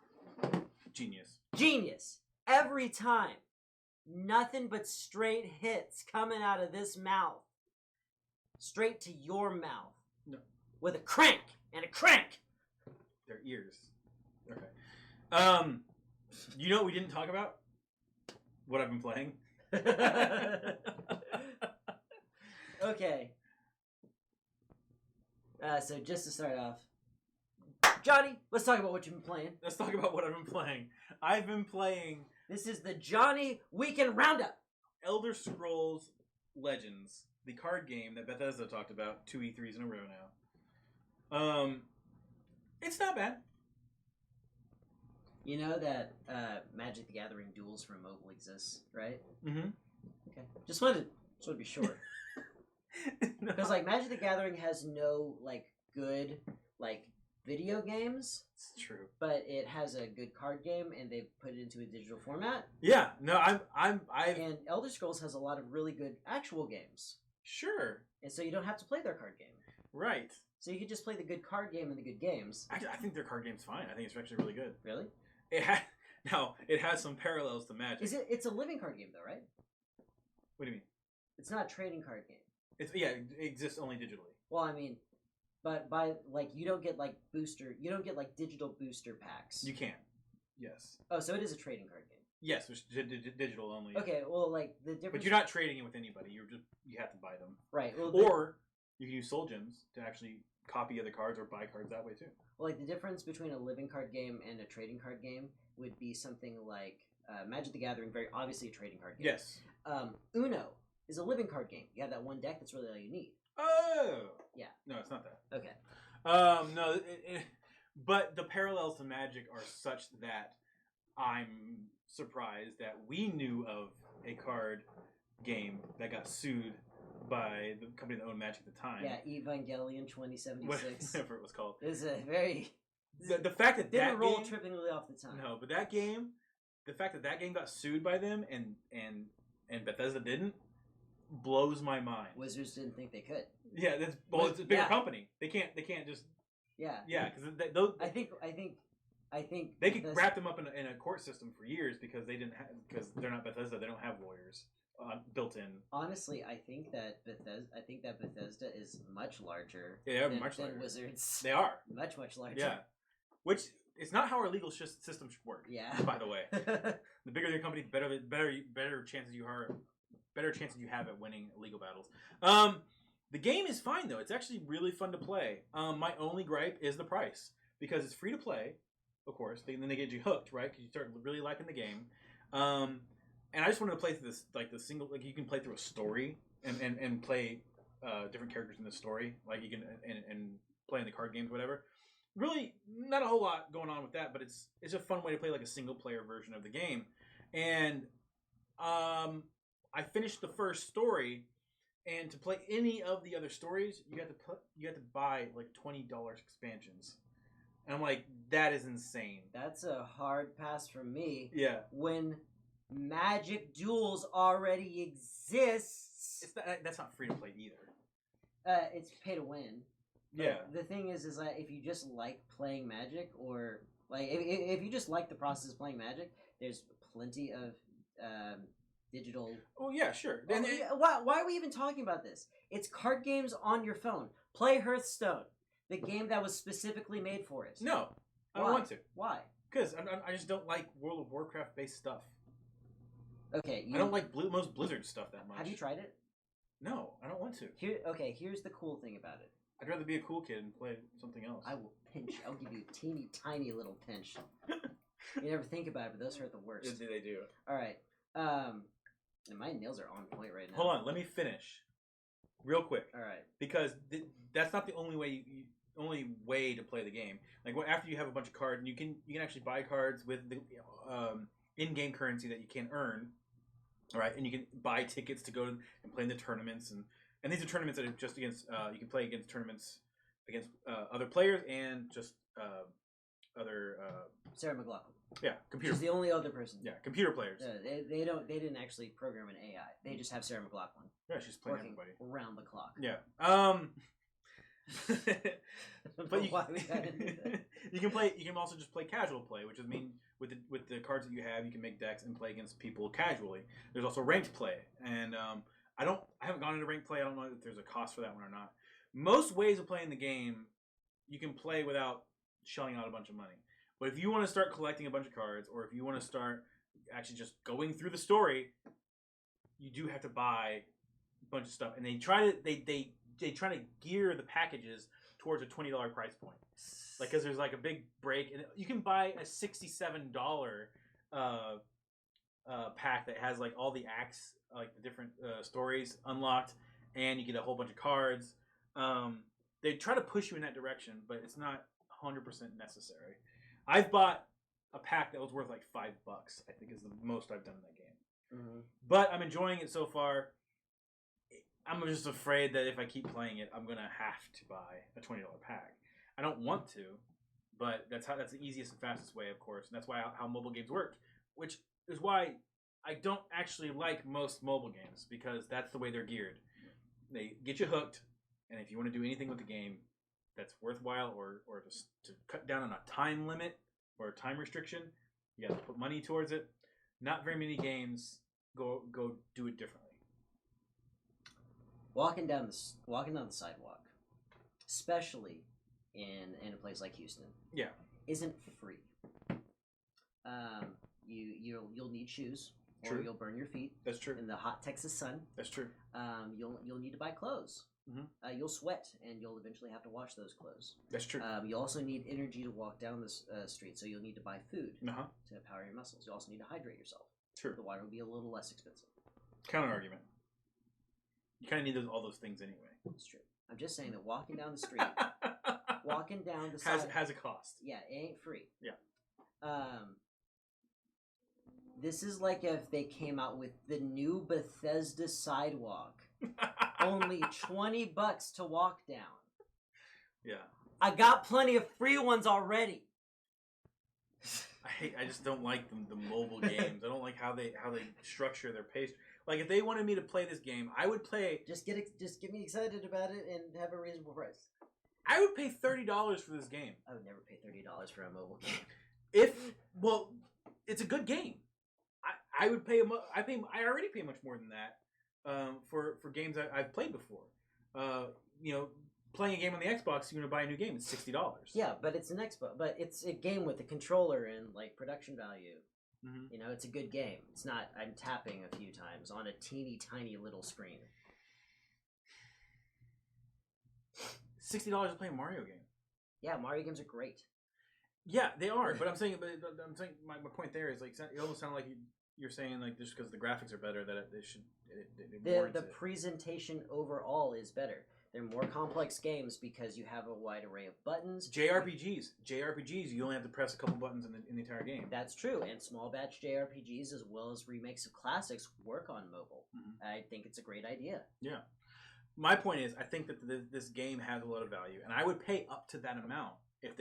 Genius. Every time, nothing but straight hits coming out of this mouth, straight to your mouth. No. With a crank and a crank. Their ears. Okay. You know what we didn't talk about? What I've been playing. Okay. So just to start off, Johnny, let's talk about what you've been playing. Let's talk about what I've been playing. I've been playing... This is the Johnny Weekend Roundup. Elder Scrolls Legends, the card game that Bethesda talked about 2 E3s in a row now. It's not bad. You know that Magic the Gathering duels for mobile exists, right? Mm-hmm. Okay. Just wanted to be sure. Because like Magic the Gathering has no like good like video games. It's true. But it has a good card game, and they put it into a digital format. Yeah. No, I've And Elder Scrolls has a lot of really good actual games. Sure. And so you don't have to play their card game. Right. So you could just play the good card game and the good games. Actually, I think their card game's fine. I think it's actually really good. Really? It has some parallels to Magic. It's a living card game though, right? What do you mean? It's not a trading card game. It exists only digitally. Well, I mean, but by like you don't get like digital booster packs. You can. Yes. Oh, so it is a trading card game. Yes, it's digital only. Okay, well, like the difference. But you're not trading it with anybody. You have to buy them. Right. Well, or you can use soul gems to actually copy other cards or buy cards that way too. Well, like the difference between a living card game and a trading card game would be something like Magic the Gathering, very obviously a trading card game. Yes. Uno is a living card game. You have that one deck. That's really all you need. Oh. Yeah. No, it's not that. Okay. No, but the parallels to Magic are such that I'm surprised that we knew of a card game that got sued by the company that owned Magic at the time. Yeah, Evangelion 2076. Whatever it was called. It was a very... The fact that didn't roll game, trippingly off the tongue. No, but that game, the fact that game got sued by them and Bethesda didn't, blows my mind. Wizards didn't think they could. Yeah, it's a bigger company. They can't just... Yeah. Yeah, because I think they could wrap them up in a court system for years because because they're not Bethesda. They don't have lawyers built in. Honestly, I think that Bethesda is much larger. Than Wizards. They are much larger. Yeah, which it's not how our legal system should work. Yeah. By the way, the bigger your company, better chances you have at winning legal battles. The game is fine though. It's actually really fun to play. My only gripe is the price because it's free to play. Of course, then they get you hooked, right? Because you start really liking the game. And I just wanted to play through this, like the single, like you can play through a story and play different characters in the story, like you can and play in the card games, whatever. Really, not a whole lot going on with that, but it's a fun way to play like a single player version of the game. And I finished the first story, and to play any of the other stories, you have to buy like $20 expansions. And I'm like, that is insane. That's a hard pass for me. Yeah. When Magic Duels already exists. That's not free to play either. It's pay to win. Yeah. The thing is that if you just like playing Magic, or like if you just like the process of playing Magic, there's plenty of digital. Oh yeah, sure. Why are we even talking about this? It's card games on your phone. Play Hearthstone, the game that was specifically made for it. No, I don't want to. Why? Because I just don't like World of Warcraft based stuff. Okay. I don't like most Blizzard stuff that much. Have you tried it? No, I don't want to. Here's the cool thing about it. I'd rather be a cool kid and play something else. I will pinch. I'll give you a teeny tiny little pinch. You never think about it, but those hurt the worst. Yes, they do. All right. And my nails are on point right now. Hold on, let me finish, real quick. All right. Because that's not the only way to play the game. Like after you have a bunch of cards, and you can actually buy cards with the in-game currency that you can earn. All right, and you can buy tickets to go and play in the tournaments, and these are tournaments that are just against. You can play against tournaments against other players and just Sarah McLachlan. Yeah, computer. She's the only other person. Yeah, computer players. They didn't actually program an AI. They just have Sarah McLachlan. Yeah, she's playing working everybody around the clock. Yeah. But You can play. You can also just play casual play, which is mean with the cards that you have, you can make decks and play against people casually. There's also ranked play, and I haven't gone into ranked play. I don't know if there's a cost for that one or not. Most ways of playing the game, you can play without shelling out a bunch of money. But if you want to start collecting a bunch of cards, or if you want to start actually just going through the story, you do have to buy a bunch of stuff, and they try to gear the packages towards a $20 price point, like because there's like a big break, and you can buy a $67 pack that has like all the acts, like the different stories unlocked, and you get a whole bunch of cards. They try to push you in that direction, but it's not 100% necessary. I've bought a pack that was worth like $5. I think is the most I've done in that game. Mm-hmm. But I'm enjoying it so far. I'm just afraid that if I keep playing it, I'm gonna have to buy a $20 pack. I don't want to, but that's the easiest and fastest way, of course, and that's why how mobile games work. Which is why I don't actually like most mobile games, because that's the way they're geared. They get you hooked, and if you want to do anything with the game that's worthwhile, or just to cut down on a time limit or a time restriction, you got to put money towards it. Not very many games go do it differently. Walking down the sidewalk, especially in a place like Houston, isn't free. You'll need shoes, or you'll burn your feet. That's true. In the hot Texas sun. That's true. You'll need to buy clothes. Mm-hmm. You'll sweat, and you'll eventually have to wash those clothes. That's true. You also need energy to walk down this street, so you'll need to buy food to power your muscles. You also need to hydrate yourself. True. The water will be a little less expensive. Counter argument. You kind of need all those things anyway. It's true. I'm just saying that walking down the street, walking down the side has a cost. Yeah, it ain't free. Yeah. This is like if they came out with the new Bethesda sidewalk. Only $20 to walk down. Yeah. I got plenty of free ones already. I just don't like the mobile games. I don't like how they structure their pace. Like if they wanted me to play this game, I would play. Just get me excited about it and have a reasonable price. I would pay $30 for this game. I would never pay $30 for a mobile game. It's a good game. I would pay. I already pay much more than that for games I've played before. Playing a game on the Xbox, you're gonna buy a new game. It's $60. Yeah, but it's an Xbox. But it's a game with a controller and like production value. Mm-hmm. It's a good game. It's not. I'm tapping a few times on a teeny tiny little screen. $60 to play a Mario game. Yeah, Mario games are great. Yeah, they are. But I'm saying, my point there is like it almost sounds like you're saying like just because the graphics are better that they should. The presentation overall is better. They're more complex games because you have a wide array of buttons. JRPGs, you only have to press a couple buttons in the entire game. That's true, and small batch JRPGs as well as remakes of classics work on mobile. Mm-hmm. I think it's a great idea. Yeah. My point is, I think that this game has a lot of value, and I would pay up to that amount if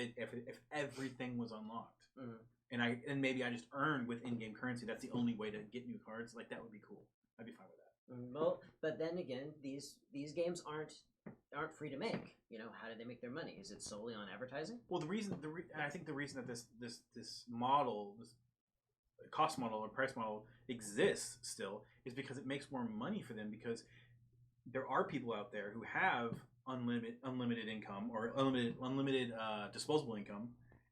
everything was unlocked. Mm-hmm. And maybe I just earned with in-game currency. That's the only way to get new cards. Like that would be cool. I'd be fine with that. Well, but then again, these games aren't free to make. How do they make their money? Is it solely on advertising? Well, I think the reason that this model, this cost model or price model exists still is because it makes more money for them, because there are people out there who have unlimited income or unlimited disposable income,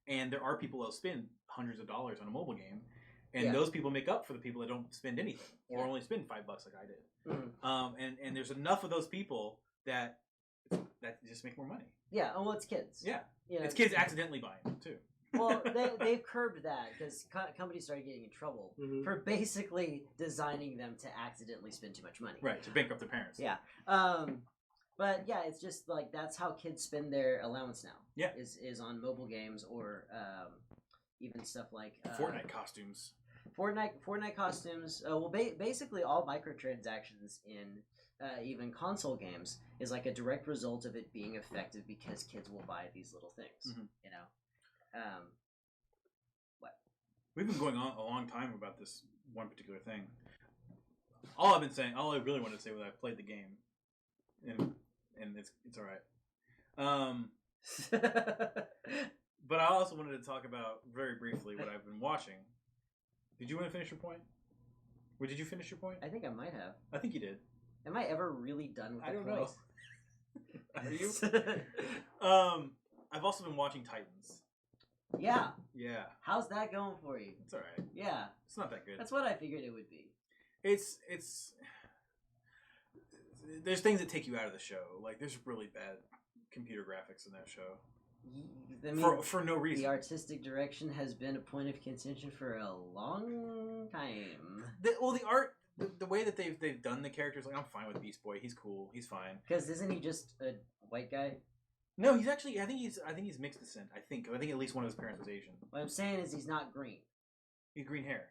and there are people that'll spend hundreds of dollars on a mobile game, and those people make up for the people that don't spend anything or only spend $5 like I did. Mm-hmm. And there's enough of those people that just make more money. Yeah, well, it's kids. Yeah, it's kids accidentally buying them too. Well, they've curbed that because companies started getting in trouble for basically designing them to accidentally spend too much money. Right, to bankrupt their parents. Yeah. But yeah, it's just like that's how kids spend their allowance now. Yeah. Is on mobile games or even stuff like Fortnite costumes. Fortnite costumes. Basically all microtransactions in even console games is like a direct result of it being effective because kids will buy these little things. Mm-hmm. We've been going on a long time about this one particular thing. All I really wanted to say was I played the game, and it's all right. But I also wanted to talk about very briefly what I've been watching. Did you want to finish your point? Or did you finish your point? I think I might have. I think you did. Am I ever really done with the points? Know. Are you? I've also been watching Titans. Yeah. Yeah. How's that going for you? It's all right. Yeah. It's not that good. That's what I figured it would be. It's there's things that take you out of the show. Like there's really bad computer graphics in that show. I mean, for no reason. The artistic direction has been a point of contention for a long time. The way that they've done the characters, like I'm fine with Beast Boy. He's cool. He's fine. Because isn't he just a white guy? No, he's actually. I think he's mixed descent. I think at least one of his parents was Asian. What I'm saying is he's not green. He's green hair.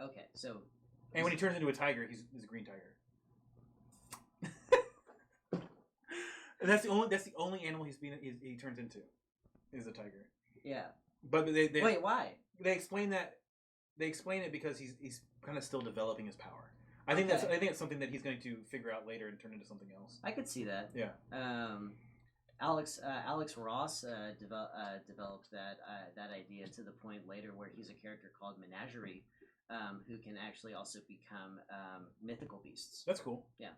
Okay, so. And when he turns into a tiger, he's a green tiger. And that's the only animal he turns into, is a tiger. Yeah. But they wait, why? They explain that. They explain it because he's kind of still developing his power. I think it's something that he's going to figure out later and turn into something else. I could see that. Yeah. Alex Ross developed that idea to the point later where he's a character called Menagerie, who can actually also become mythical beasts. That's cool. Yeah.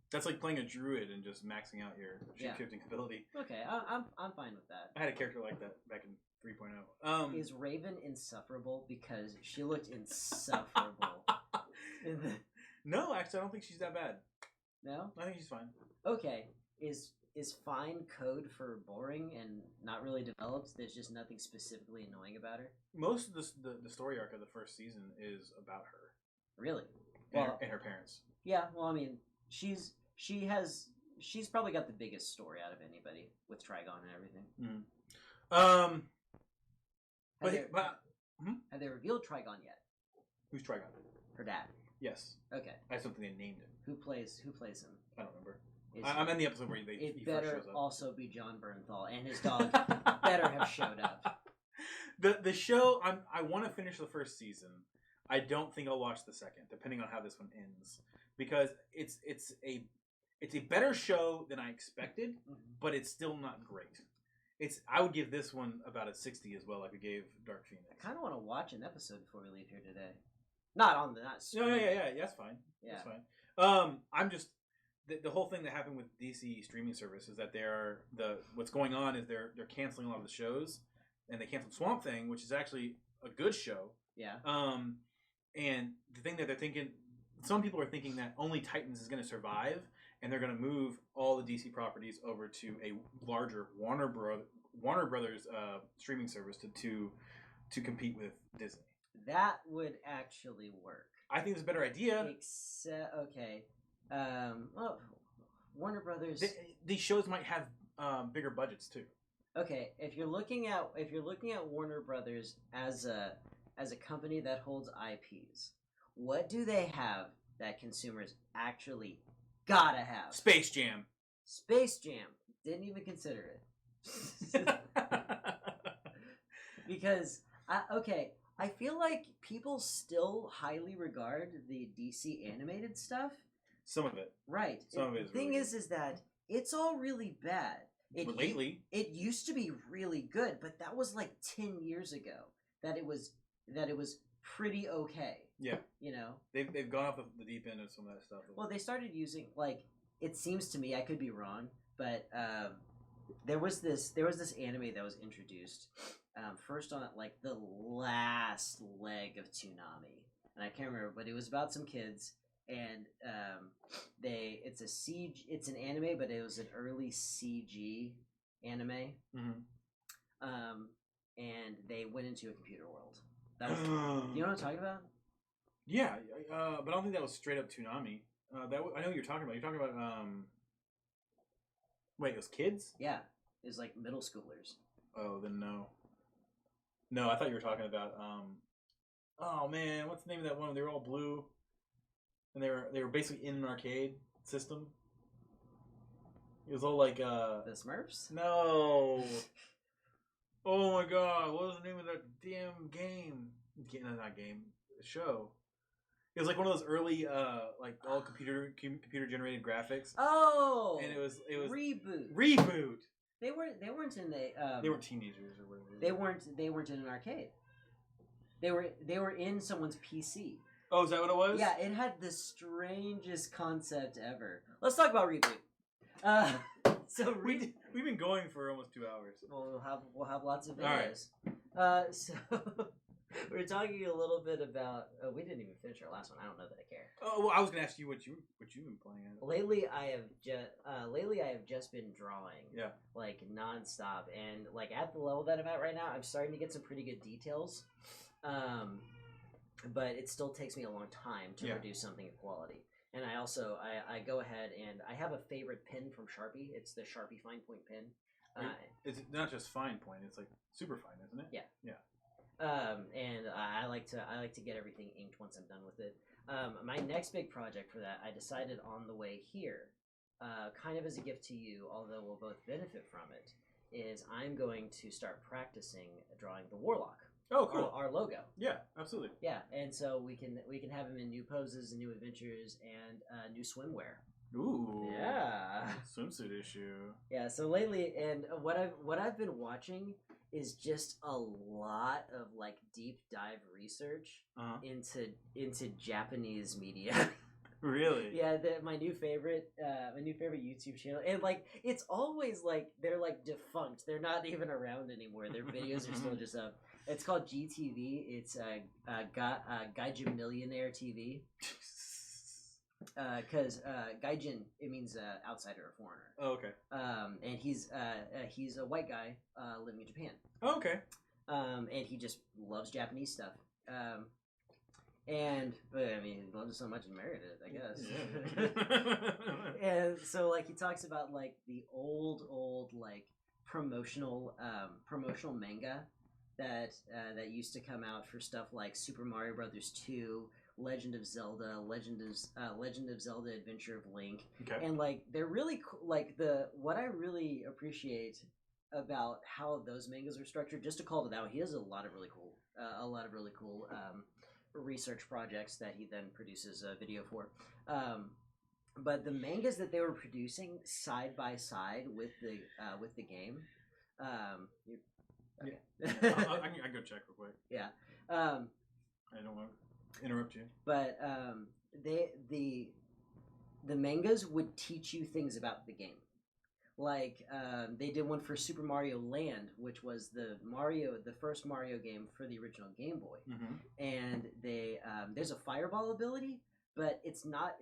That's like playing a druid and just maxing out your shape-shifting ability. Okay, I'm fine with that. I had a character like that back in 3.0. Is Raven insufferable? Because she looked insufferable. No, actually, I don't think she's that bad. No? I think she's fine. Okay, is fine code for boring and not really developed? There's just nothing specifically annoying about her? Most of the story arc of the first season is about her. Really? And her parents. Yeah, well, I mean, she's probably got the biggest story out of anybody with Trigon and everything. Mm-hmm. Have they revealed Trigon yet? Who's Trigon? Her dad. Yes. Okay. That's something they named him. Who plays him? I don't remember. I'm in the episode where he better first shows up. Also be John Bernthal, and his dog better have showed up. The show, I want to finish the first season. I don't think I'll watch the second, depending on how this one ends, because it's a better show than I expected, but it's still not great. I would give this one about a 60 as well, like we gave Dark Phoenix. I kind of want to watch an episode before we leave here today. Not Yeah, that's fine. Yeah. That's fine. I'm just the whole thing that happened with DC streaming service is that what's going on is they're canceling a lot of the shows, and they canceled Swamp Thing, which is actually a good show. Yeah. And the thing that they're thinking, some people are thinking that only Titans is going to survive, and they're going to move all the DC properties over to a larger Warner Brothers streaming service to compete with Disney. That would actually work. I think it's a better idea. Okay. Well, Warner Brothers. These shows might have bigger budgets too. Okay, if you're looking at Warner Brothers as a company that holds IPs, what do they have that consumers actually gotta have? Space Jam. Space Jam. Didn't even consider it. Because I feel like people still highly regard the DC animated stuff. Some of it. Right. Some of it is the thing really is that it's all really bad. Lately. It used to be really good, but that was like 10 years ago that it was pretty okay. Yeah. You know? They've gone off the deep end of some of that stuff. Well, they started using, like, it seems to me, I could be wrong, but there was this anime that was introduced first on like the last leg of Toonami, and I can't remember, but it was about some kids, and it's an anime, but it was an early CG anime, and they went into a computer world. That was, you know what I'm talking about? Yeah, but I don't think that was straight up Toonami. I know what you're talking about. You're talking about wait, it was kids? Yeah, it was like middle schoolers. Oh, then no. No, I thought you were talking about oh man, what's the name of that one? They were all blue, and they were basically in an arcade system. It was all like the Smurfs? No. Oh my god, what was the name of that damn game? show. It was like one of those early, like all computer generated graphics. Oh, and it was reboot. They weren't in a. They weren't teenagers or whatever. They weren't in an arcade. They were in someone's PC. Oh, is that what it was? Yeah, it had the strangest concept ever. Let's talk about reboot. So we've been going for almost 2 hours. Well, we'll have lots of videos. All right. So we're talking a little bit about. We didn't even finish our last one. I don't know that I care. Oh well, I was gonna ask you what you've been playing. Lately, I have just been drawing. Yeah. Like nonstop, and like at the level that I'm at right now, I'm starting to get some pretty good details. But it still takes me a long time to produce something of quality. And I also I go ahead and I have a favorite pen from Sharpie. It's the Sharpie Fine Point pen. It's not just fine point; it's like super fine, isn't it? Yeah. Yeah. And I like to get everything inked once I'm done with it. My next big project for that, I decided on the way here, kind of as a gift to you, although we'll both benefit from it, is I'm going to start practicing drawing the Warlock. Oh, cool! Our logo. Yeah, absolutely. Yeah, and so we can have him in new poses and new adventures and new swimwear. Ooh. Yeah. Swimsuit issue. Yeah. So lately, and what I've been watching is just a lot of like deep dive research into Japanese media. Really? Yeah, my new favorite YouTube channel, and like it's always like they're like defunct. They're not even around anymore. Their videos are still just up. It's called GTV. It's Gaijin Millionaire TV. Because Gaijin, it means outsider or foreigner. Oh, okay. And he's a white guy living in Japan. Oh, okay. And he just loves Japanese stuff. But I mean, he loved it so much and married it, I guess. Yeah. And so like he talks about like the old like promotional manga that used to come out for stuff like Super Mario Brothers 2, Legend of Zelda, Legend of Zelda Adventure of Link. Okay. And like they're really like what I really appreciate about how those mangas are structured. Just to call it out, he has a lot of really cool research projects that he then produces a video for. But the mangas that they were producing side by side with the game. Okay. I can go check real quick. Yeah. I don't want to interrupt you. But the mangas would teach you things about the game. Like they did one for Super Mario Land, which was the first Mario game for the original Game Boy. Mm-hmm. And there's a fireball ability, but it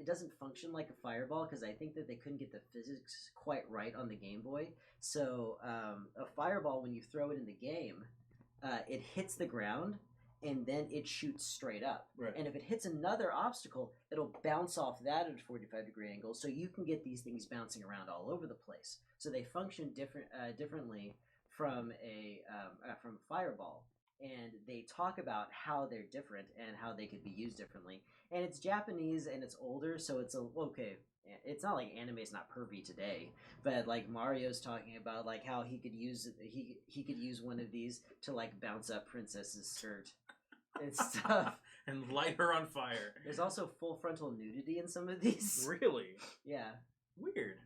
doesn't function like a fireball because I think that they couldn't get the physics quite right on the Game Boy. So a fireball, when you throw it in the game, it hits the ground and then it shoots straight up. Right. And if it hits another obstacle, it'll bounce off that at a 45-degree angle, so you can get these things bouncing around all over the place. So they function differently from a fireball. And they talk about how they're different and how they could be used differently. And it's Japanese and it's older, so it's okay. It's not like anime's not pervy today, but like Mario's talking about like how he could use one of these to like bounce up Princess's skirt and stuff and light her on fire. There's also full frontal nudity in some of these. Really? Yeah. Weird.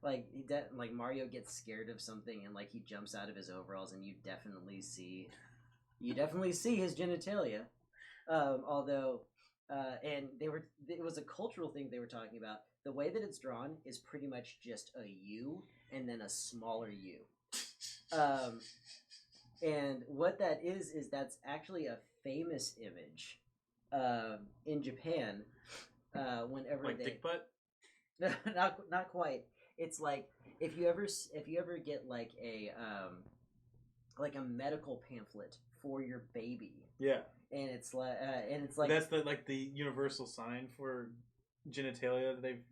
Like Mario gets scared of something and like he jumps out of his overalls and you definitely see his genitalia. Although and it was a cultural thing they were talking about. The way that it's drawn is pretty much just a U and then a smaller U. And what that is that's actually a famous image in Japan. Whenever like dick butt? not quite. It's like if you ever get like a medical pamphlet for your baby. Yeah. And it's like that's the universal sign for genitalia that they've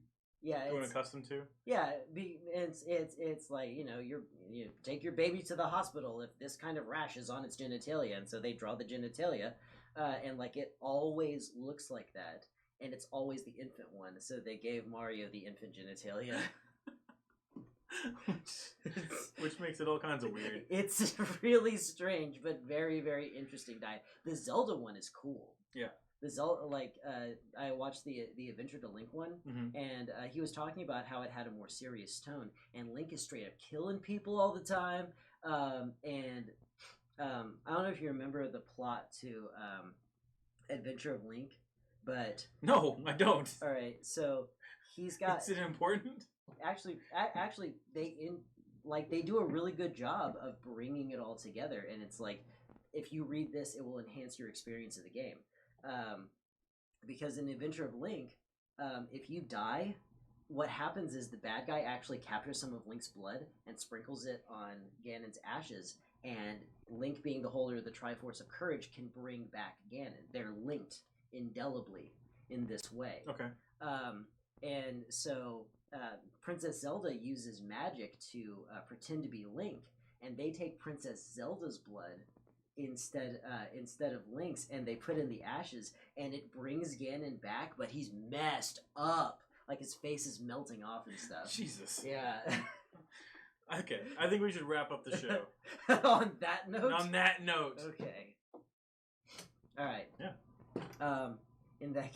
grown accustomed to. Yeah, it's like you take your baby to the hospital if this kind of rash is on its genitalia, and so they draw the genitalia, and like it always looks like that, and it's always the infant one. So they gave Mario the infant genitalia. which makes it all kinds of weird. It's really strange, but very, very interesting diet. The Zelda one is cool. Yeah. The Zelda, I watched the Adventure to Link one, and he was talking about how it had a more serious tone, and Link is straight up killing people all the time. I don't know if you remember the plot to Adventure of Link, but no, I don't. All right, so he's got. Is it important? Actually, they do a really good job of bringing it all together, and it's like if you read this, it will enhance your experience of the game. Because in Adventure of Link, if you die, what happens is the bad guy actually captures some of Link's blood and sprinkles it on Ganon's ashes, and Link, being the holder of the Triforce of Courage, can bring back Ganon. They're linked indelibly in this way. Okay. And so Princess Zelda uses magic to pretend to be Link, and they take Princess Zelda's blood instead of Link's, and they put in the ashes, and it brings Ganon back, but he's messed up. Like his face is melting off and stuff. Jesus. Yeah. Okay, I think we should wrap up the show. On that note? On that note. Okay. All right. Yeah. In that,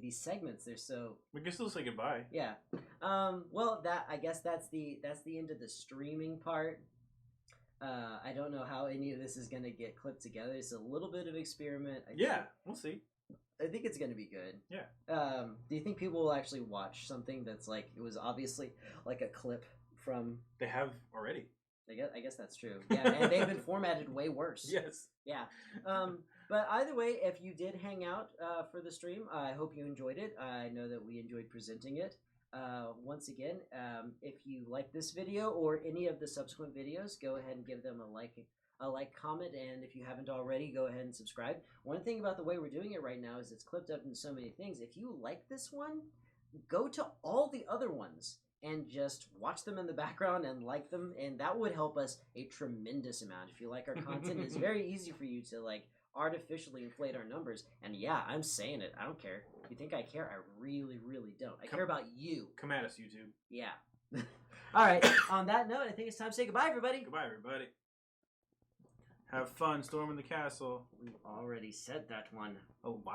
these segments, they're so. We can still say goodbye. Yeah. Well, I guess that's the end of the streaming part. I don't know how any of this is gonna get clipped together. It's a little bit of experiment. We'll see. I think it's gonna be good. Yeah. Do you think people will actually watch something that's like it was obviously like a clip from? They have already. I guess that's true. Yeah, and they've been formatted way worse. Yes. Yeah. But either way, if you did hang out for the stream, I hope you enjoyed it. I know that we enjoyed presenting it. Once again, if you like this video or any of the subsequent videos, go ahead and give them a like, comment, and if you haven't already, go ahead and subscribe. One thing about the way we're doing it right now is it's clipped up into so many things. If you like this one, go to all the other ones and just watch them in the background and like them, and that would help us a tremendous amount. If you like our content, it's very easy for you to artificially inflate our numbers. And yeah, I'm saying it. I don't care. If you think I care, I really, really don't. I care about you. Come at us, YouTube. Yeah. All right. On that note, I think it's time to say goodbye, everybody. Goodbye, everybody. Have fun storming the castle. We've already said that one. Oh, wow.